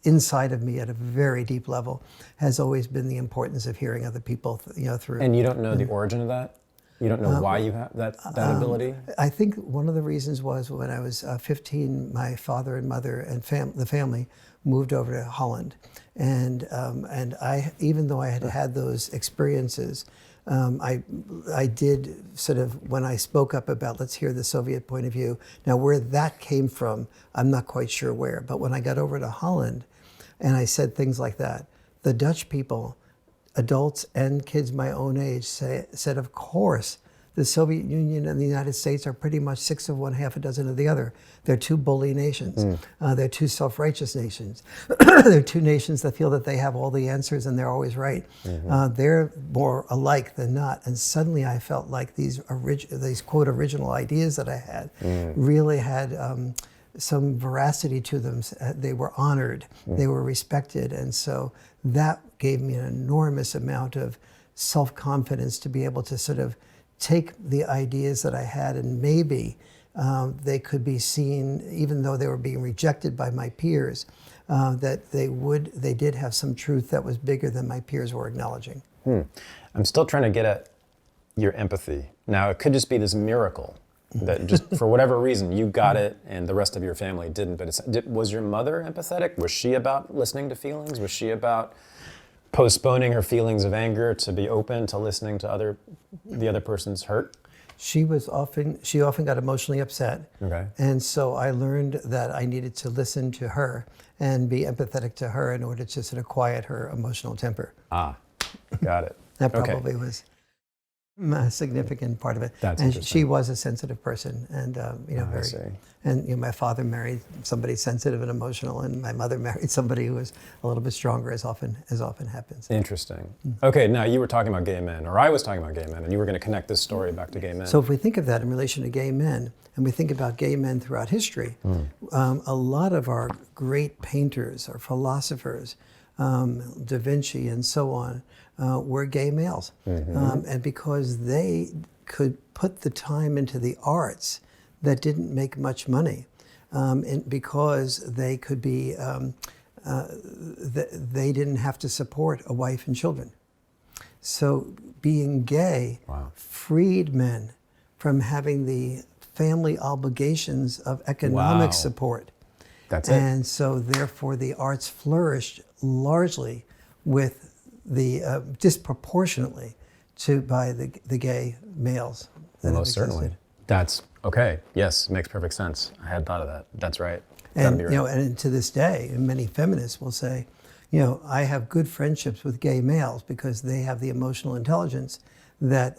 inside of me at a very deep level has always been the importance of hearing other people, through. And you don't know the origin of that? You don't know why you have that ability? I think one of the reasons was when I was 15, my father and mother and the family moved over to Holland. And I, even though I had had those experiences, I did sort of, when I spoke up about let's hear the Soviet point of view, now where that came from, I'm not quite sure where, but when I got over to Holland and I said things like that, the Dutch people, adults and kids my own age said, of course, the Soviet Union and the United States are pretty much 6 of one, half a dozen of the other. They're two bully nations. They're two self-righteous nations. They're two nations that feel that they have all the answers and they're always right. They're more alike than not. And suddenly I felt like these quote original ideas that I had really had some veracity to them. They were honored. They were respected. And so that gave me an enormous amount of self-confidence to be able to sort of take the ideas that I had and maybe they could be seen, even though they were being rejected by my peers, that they did have some truth that was bigger than my peers were acknowledging. I'm still trying to get at your empathy. Now, it could just be this miracle that just for whatever reason you got it and the rest of your family didn't. But was your mother empathetic? Was she about listening to feelings? Was she about postponing her feelings of anger to be open to listening to the other person's hurt? She often got emotionally upset. Okay. And so I learned that I needed to listen to her and be empathetic to her in order to sort of quiet her emotional temper. Got it. That probably was a significant part of it. That's and interesting. she was a sensitive person, and very. And my father married somebody sensitive and emotional, and my mother married somebody who was a little bit stronger, as often happens. Interesting. Okay, now you were talking about gay men, or I was talking about gay men, and you were going to connect this story back to gay men. So if we think of that in relation to gay men, and we think about gay men throughout history, a lot of our great painters or philosophers, Da Vinci and so on, were gay males. And because they could put the time into the arts that didn't make much money, and because they could be, they didn't have to support a wife and children. So being gay freed men from having the family obligations of economic support. That's it. And so therefore the arts flourished largely with the disproportionately by the gay males. Most certainly. That's okay. Yes, makes perfect sense. I hadn't thought of that. That's right. And be right. And to this day, many feminists will say, I have good friendships with gay males because they have the emotional intelligence that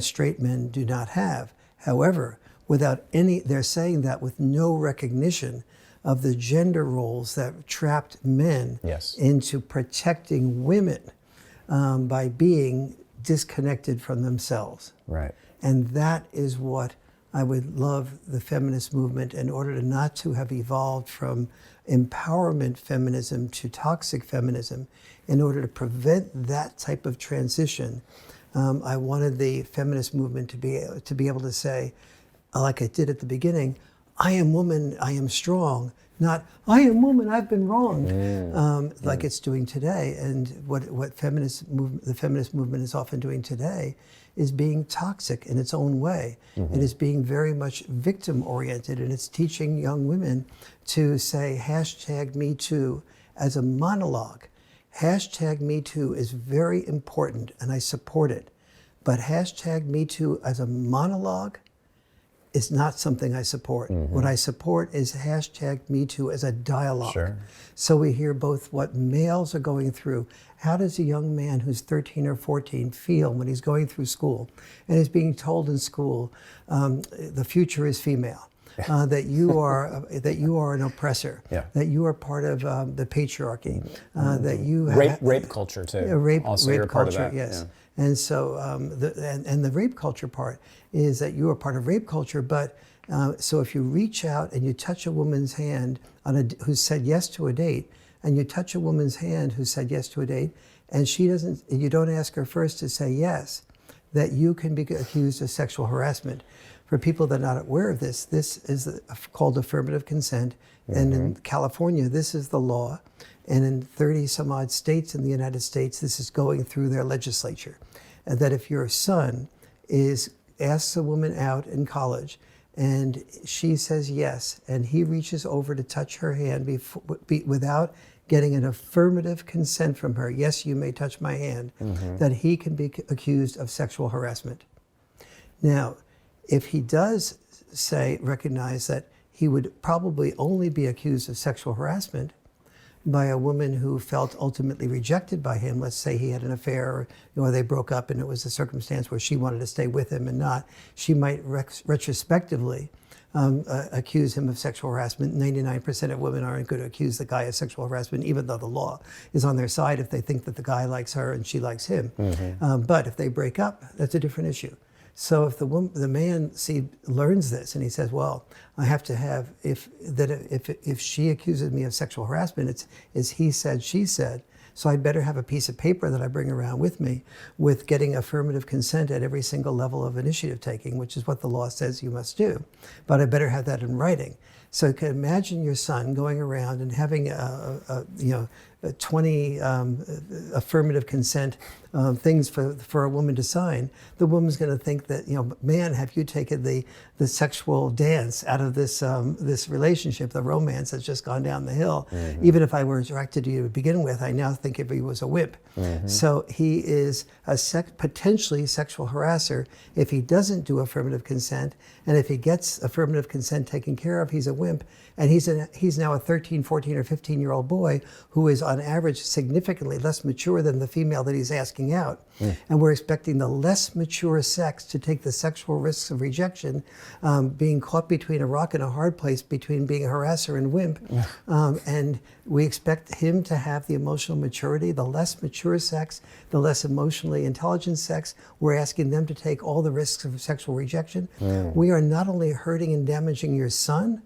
straight men do not have. However, they're saying that with no recognition of the gender roles that trapped men Yes. into protecting women by being disconnected from themselves. Right. And that is what I would love the feminist movement, in order to not to have evolved from empowerment feminism to toxic feminism, in order to prevent that type of transition. I wanted the feminist movement to be able to say, like it did at the beginning, I am woman, I am strong, not I am woman, I've been wronged, like it's doing today. And what the feminist movement is often doing today is being toxic in its own way. It is being very much victim oriented, and it's teaching young women to say #MeToo as a monologue. #MeToo is very important, and I support it. But #MeToo as a monologue is not something I support. What I support is #MeToo as a dialogue. Sure. So we hear both what males are going through. How does a young man who's 13 or 14 feel when he's going through school and is being told in school, the future is female, that you are an oppressor, that you are part of the patriarchy, that you have Rape culture too. Rape you're part culture, of that. yes. Yeah. And so the rape culture part is that you are part of rape culture. But so if you reach out and you touch a woman's hand who said yes to a date, and you touch a woman's hand who said yes to a date, and you don't ask her first to say yes, that you can be accused of sexual harassment. For people that are not aware of this is called affirmative consent. And in California, this is the law. And in 30 some odd states in the United States, this is going through their legislature. And that if your son asks a woman out in college, and she says yes, and he reaches over to touch her hand without getting an affirmative consent from her, yes, you may touch my hand, that he can be accused of sexual harassment. Now, if he does recognize that he would probably only be accused of sexual harassment by a woman who felt ultimately rejected by him, let's say he had an affair, or they broke up and it was a circumstance where she wanted to stay with him and not, she might retrospectively accuse him of sexual harassment. 99% of women aren't going to accuse the guy of sexual harassment, even though the law is on their side if they think that the guy likes her and she likes him. But if they break up, that's a different issue. So if the man learns this and he says, well, I have to have, if she accuses me of sexual harassment, it's he said, she said, so I'd better have a piece of paper that I bring around with me with getting affirmative consent at every single level of initiative taking, which is what the law says you must do. But I better have that in writing. So you can imagine your son going around and having 20 affirmative consent things for a woman to sign. The woman's going to think that, man, have you taken the sexual dance out of this relationship? The romance has just gone down the hill. Even if I were attracted to you to begin with, I now think if he was a wimp. So he is a potentially sexual harasser if he doesn't do affirmative consent, and if he gets affirmative consent taken care of, he's a wimp. And he's now a 13, 14, or 15-year-old boy who is on average significantly less mature than the female that he's asking out. And we're expecting the less mature sex to take the sexual risks of rejection, being caught between a rock and a hard place between being a harasser and wimp. And we expect him to have the emotional maturity. The less mature sex, the less emotionally intelligent sex, we're asking them to take all the risks of sexual rejection. We are not only hurting and damaging your son,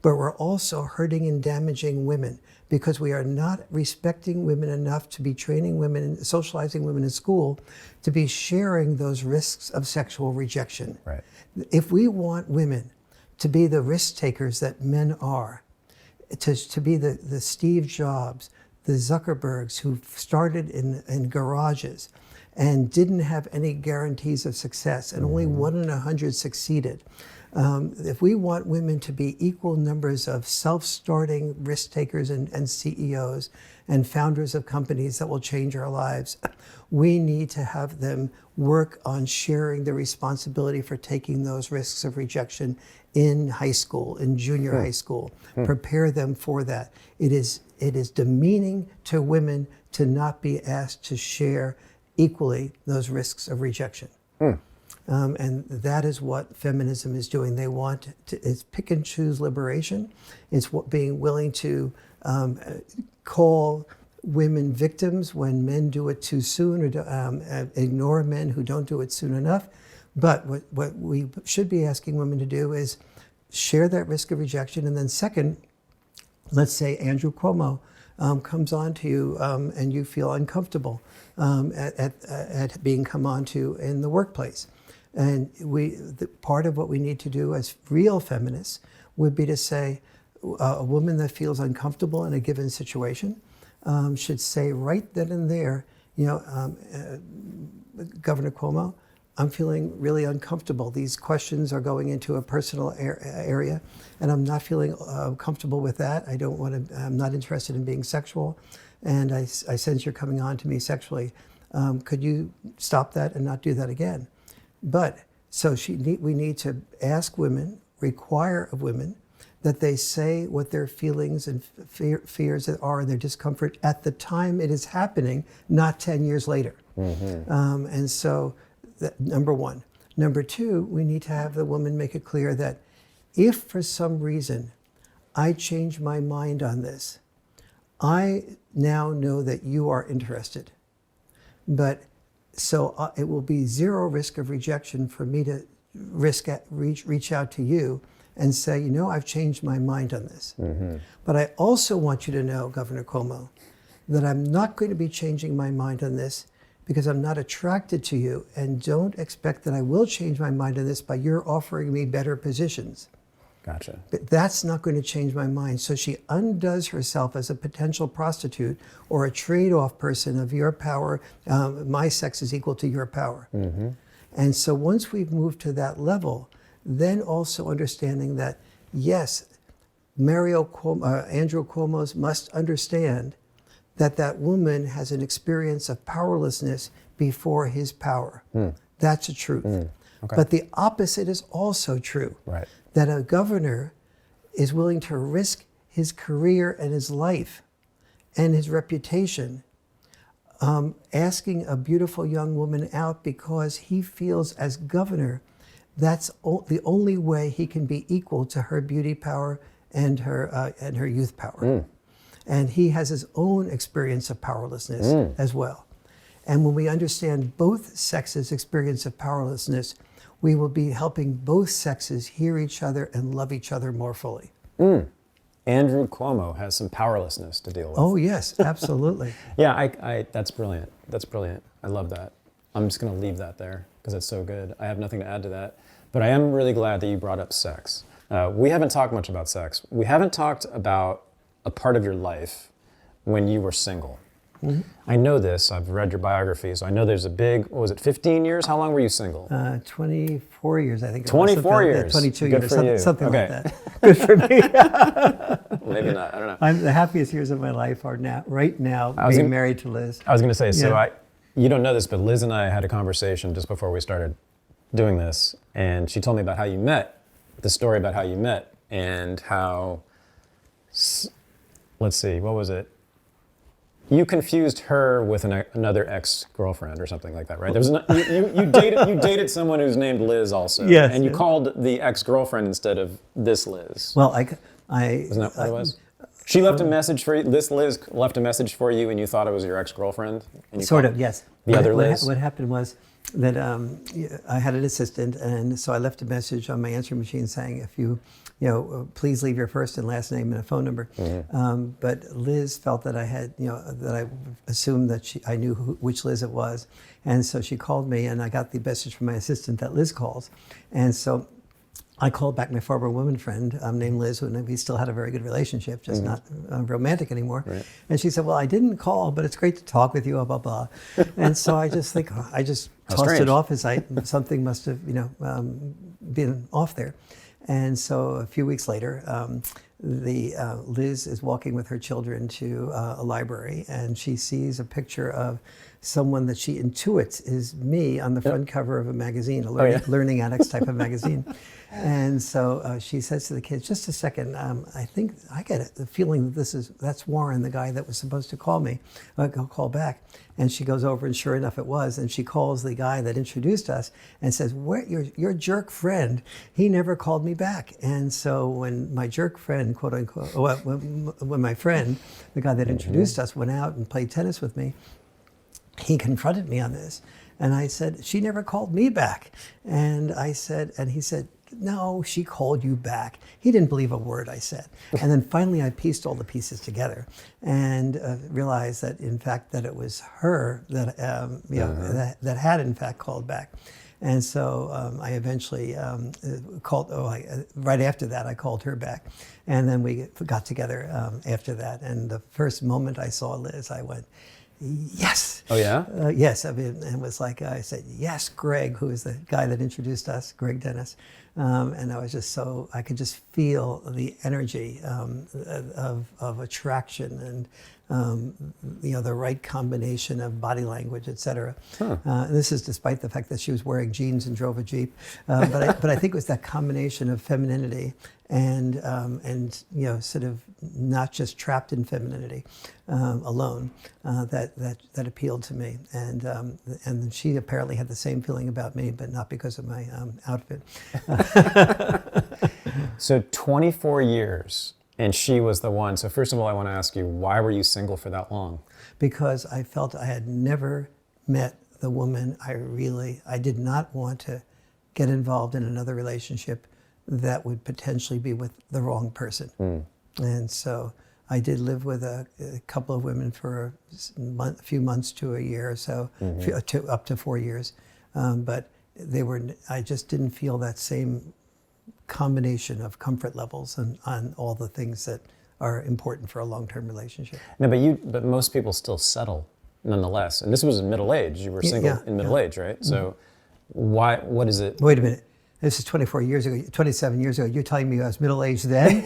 but we're also hurting and damaging women, because we are not respecting women enough to be training women, socializing women in school, to be sharing those risks of sexual rejection. Right. If we want women to be the risk takers that men are, to be the Steve Jobs, the Zuckerbergs who started in garages and didn't have any guarantees of success, and only 1 in 100 succeeded. If we want women to be equal numbers of self-starting risk takers and CEOs and founders of companies that will change our lives, we need to have them work on sharing the responsibility for taking those risks of rejection in high school, in junior high school. Prepare them for that. It is demeaning to women to not be asked to share equally those risks of rejection. And that is what feminism is doing. They want to, it's pick and choose liberation. It's what being willing to call women victims when men do it too soon, or ignore men who don't do it soon enough. But what we should be asking women to do is share that risk of rejection. And then second, let's say Andrew Cuomo comes on to you and you feel uncomfortable at being come on to in the workplace. And part of what we need to do as real feminists would be to say a woman that feels uncomfortable in a given situation should say right then and there, Governor Cuomo, I'm feeling really uncomfortable. These questions are going into a personal area, and I'm not feeling comfortable with that. I'm not interested in being sexual, and I sense you're coming on to me sexually. Could you stop that and not do that again? But so we need to ask women, require of women, that they say what their feelings and fears are and their discomfort at the time it is happening, not 10 years later. Mm-hmm. And so, number one. Number two, we need to have the woman make it clear that if for some reason I change my mind on this, I now know that you are interested. But so it will be zero risk of rejection for me to reach out to you and say, I've changed my mind on this. Mm-hmm. But I also want you to know, Governor Cuomo, that I'm not going to be changing my mind on this because I'm not attracted to you, and don't expect that I will change my mind on this by your offering me better positions. Gotcha. But that's not going to change my mind. So she undoes herself as a potential prostitute or a trade-off person of your power. My sex is equal to your power. Mm-hmm. And so once we've moved to that level, then also understanding that, yes, Andrew Cuomo must understand that woman has an experience of powerlessness before his power. Mm. That's a truth. Mm. Okay. But the opposite is also true. Right. That a governor is willing to risk his career and his life and his reputation asking a beautiful young woman out because he feels as governor that's the only way he can be equal to her beauty power and her youth power. Mm. And he has his own experience of powerlessness as well. And when we understand both sexes' experience of powerlessness, we will be helping both sexes hear each other and love each other more fully. Mm. Andrew Cuomo has some powerlessness to deal with. Oh, yes, absolutely. Yeah, that's brilliant. That's brilliant. I love that. I'm just going to leave that there because it's so good. I have nothing to add to that. But I am really glad that you brought up sex. We haven't talked much about sex. We haven't talked about a part of your life when you were single. Mm-hmm. I know this. I've read your biography, so I know there's a big, 15 years? How long were you single? 24 years, I think. 24 years? 22 Good years, for something you. like that. Good for me. Maybe not, I don't know. The happiest years of my life are right now, being married to Liz. I was going to say, so you don't know this, but Liz and I had a conversation just before we started doing this, and she told me about how you met, the story about how you met, and how, let's see, what was it? You confused her with another ex-girlfriend or something like that, right? There was you dated someone who's named Liz also, yes, and you called the ex-girlfriend instead of this Liz. Well, isn't that what it was? She left a message for you. This Liz left a message for you, and you thought it was your ex-girlfriend. Sort of, yes. The other Liz. What happened was that I had an assistant, and so I left a message on my answering machine saying, if you please leave your first and last name and a phone number. Mm-hmm. But Liz felt that I had, that I assumed that I knew which Liz it was. And so she called me, and I got the message from my assistant that Liz calls. And so I called back my former woman friend named Liz, and we still had a very good relationship, just not romantic anymore. Right. And she said, well, I didn't call, but it's great to talk with you, blah, blah, blah. And so I just tossed it off as something must have, been off there. And so a few weeks later, Liz is walking with her children to a library, and she sees a picture of someone that she intuits is me on the front cover of a magazine, a learning addicts type of magazine. And so she says to the kids, just a second, I think I get the feeling that that's Warren, the guy that was supposed to call me, call back. And she goes over, and sure enough it was, and she calls the guy that introduced us and says, your jerk friend, he never called me back. And so when my jerk friend, quote unquote, when my friend, the guy that introduced us, went out and played tennis with me, he confronted me on this. And I said, she never called me back. And he said, no, she called you back. He didn't believe a word I said. And then finally I pieced all the pieces together and realized that in fact that it was her that, that had in fact called back. And so I eventually right after that, I called her back. And then we got together after that. And the first moment I saw Liz, I went, yes. Oh, yeah? Yes. I mean, it was like I said, yes, Greg, who is the guy that introduced us, Greg Dennis. And I was just I could just feel the energy of attraction and, the right combination of body language, et cetera. This is despite the fact that she was wearing jeans and drove a Jeep. But I think it was that combination of femininity and sort of not just trapped in femininity alone that appealed to me. And she apparently had the same feeling about me, but not because of my outfit. So 24 years, and she was the one. So first of all, I want to ask you, why were you single for that long? Because I felt I had never met the woman I did not want to get involved in another relationship that would potentially be with the wrong person. And so I did live with a couple of women for a few months to a year or so, up to 4 years. But I just didn't feel that same combination of comfort levels on all the things that are important for a long-term relationship. No, but most people still settle nonetheless. And this was in middle age. You were single in middle age, right? So what is it? Wait a minute. This is 27 years ago. You're telling me I was middle-aged then?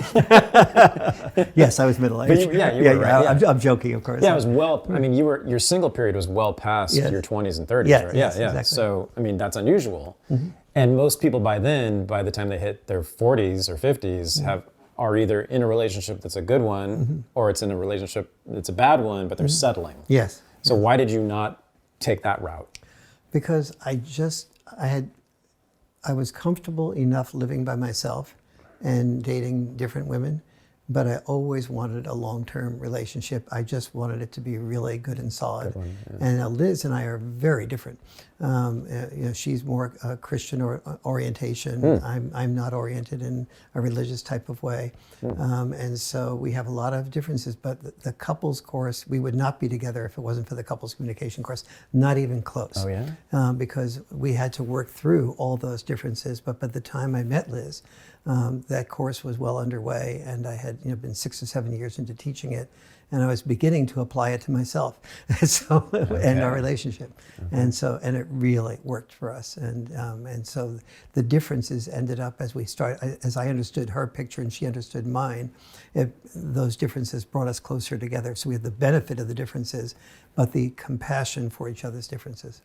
Yes, I was middle-aged. But you were right. I'm joking, of course. Yeah, it was I mean, your single period was well past your 20s and 30s, right? Yes, exactly. So, I mean, that's unusual. And most people by the time they hit their 40s or 50s, are either in a relationship that's a good one, or it's in a relationship that's a bad one, but they're settling. Yes. So why did you not take that route? Because I was comfortable enough living by myself and dating different women, but I always wanted a long-term relationship. I just wanted it to be really good and solid. Good one, yeah. And Liz and I are very different. She's more Christian orientation. I'm not oriented in a religious type of way. And so we have a lot of differences, but the couples course, we would not be together if it wasn't for the couples communication course, not even close. Oh, yeah? Because we had to work through all those differences. But by the time I met Liz, that course was well underway, and I had been 6 or 7 years into teaching it, and I was beginning to apply it to myself, and our relationship, and it really worked for us, and so the differences ended up as I understood her picture and she understood mine. Those differences brought us closer together. So we had the benefit of the differences, but the compassion for each other's differences.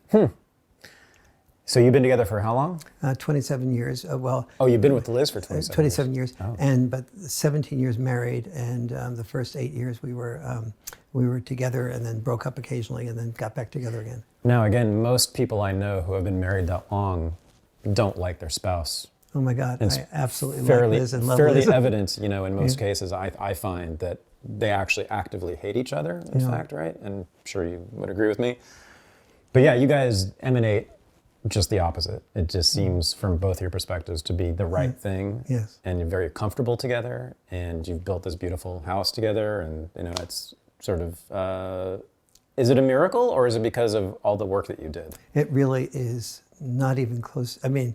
So you've been together for how long? 27 years. You've been with Liz for 27 years. Oh. But 17 years married, and the first 8 years we were together, and then broke up occasionally, and then got back together again. Now, again, most people I know who have been married that long don't like their spouse. Oh my God, I absolutely like Liz and love fairly Liz. evident, in most cases, I find that they actually actively hate each other, in fact, right? And I'm sure you would agree with me. But yeah, you guys emanate just the opposite. It just seems from both your perspectives to be the right thing. Yes. And you're very comfortable together, and you've built this beautiful house together, and it's sort of, is it a miracle, or is it because of all the work that you did? It really is not even close. I mean,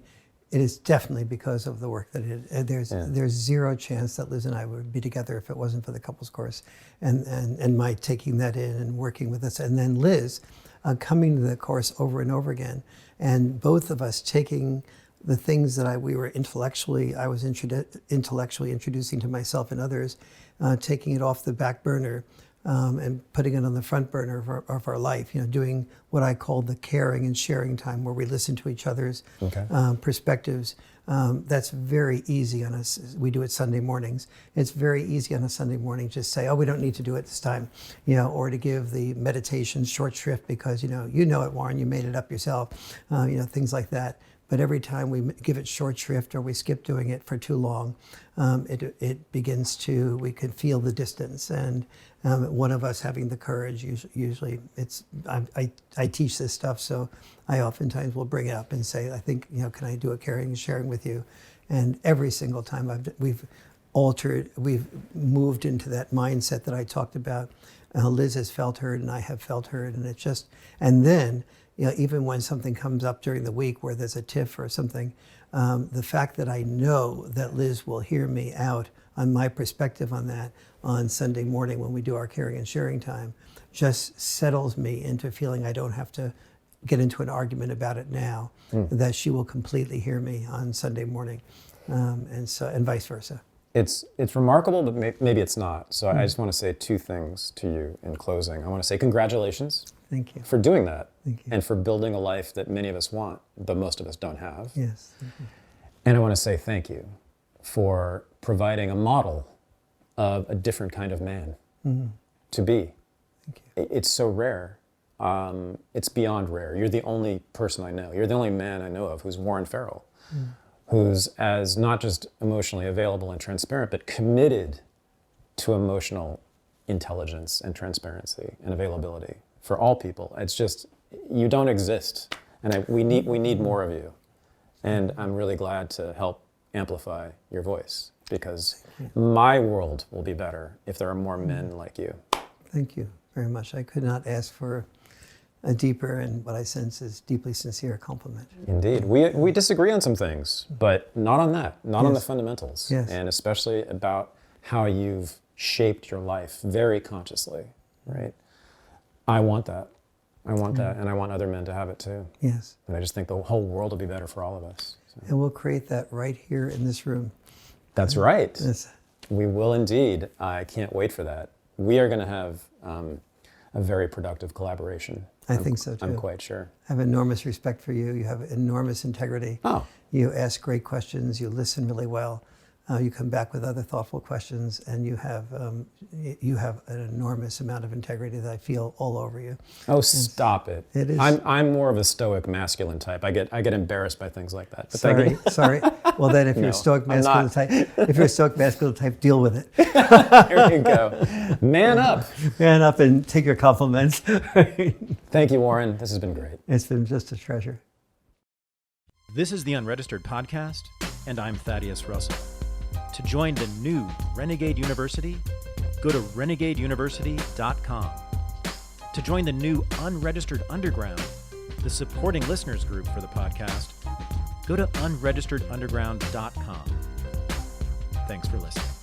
it is definitely because of the work that it did. There's zero chance that Liz and I would be together if it wasn't for the couples course, and my taking that in and working with us, and then Liz coming to the course over and over again, and both of us taking the things that I was intellectually introducing to myself and others, taking it off the back burner and putting it on the front burner of our life. Doing what I call the caring and sharing time, where we listen to each other's perspectives. That's very easy on us. We do it Sunday mornings. It's very easy on a Sunday morning to say, oh, we don't need to do it this time, or to give the meditation short shrift because, you know it, Warren, you made it up yourself, things like that. But every time we give it short shrift or we skip doing it for too long, we can feel the distance. And one of us having the courage, usually I teach this stuff, so I oftentimes will bring it up and say, I think, can I do a caring and sharing with you? And every single time we've moved into that mindset that I talked about. Liz has felt heard and I have felt heard, and then, even when something comes up during the week where there's a tiff or something, the fact that I know that Liz will hear me out on my perspective on that on Sunday morning when we do our caring and sharing time just settles me into feeling I don't have to get into an argument about it now, that she will completely hear me on Sunday morning, and vice versa. It's remarkable, but maybe it's not. So I just want to say two things to you in closing. I want to say congratulations. Thank you. For doing that. Thank you. And for building a life that many of us want, but most of us don't have. Yes. Thank you. And I want to say thank you for providing a model of a different kind of man to be. Thank you. It's so rare. It's beyond rare. You're the only person I know. You're the only man I know of who's Warren Farrell, who's as not just emotionally available and transparent, but committed to emotional intelligence and transparency and availability for all people. It's just, you don't exist. And we need more of you. And I'm really glad to help amplify your voice, because my world will be better if there are more men like you. Thank you very much. I could not ask for a deeper and what I sense is deeply sincere compliment. Indeed. We disagree on some things, but not on that, not on the fundamentals. Yes. And especially about how you've shaped your life very consciously, right? I want that. I want that, and I want other men to have it too. Yes. And I just think the whole world will be better for all of us. So. And we'll create that right here in this room. That's right. Yes. We will indeed. I can't wait for that. We are going to have a very productive collaboration. I think so too. I'm quite sure. I have enormous respect for you. You have enormous integrity. Oh. You ask great questions. You listen really well. You come back with other thoughtful questions, and you have an enormous amount of integrity that I feel all over you. Oh, stop it! It is. I'm more of a stoic masculine type. I get embarrassed by things like that. But thank you. Sorry. Well, then, if you're a stoic masculine type, deal with it. Here you go. Man up. Man up and take your compliments. Thank you, Warren. This has been great. It's been just a treasure. This is the Unregistered podcast, and I'm Thaddeus Russell. To join the new Renegade University, go to renegadeuniversity.com. To join the new Unregistered Underground, the supporting listeners group for the podcast, go to unregisteredunderground.com. Thanks for listening.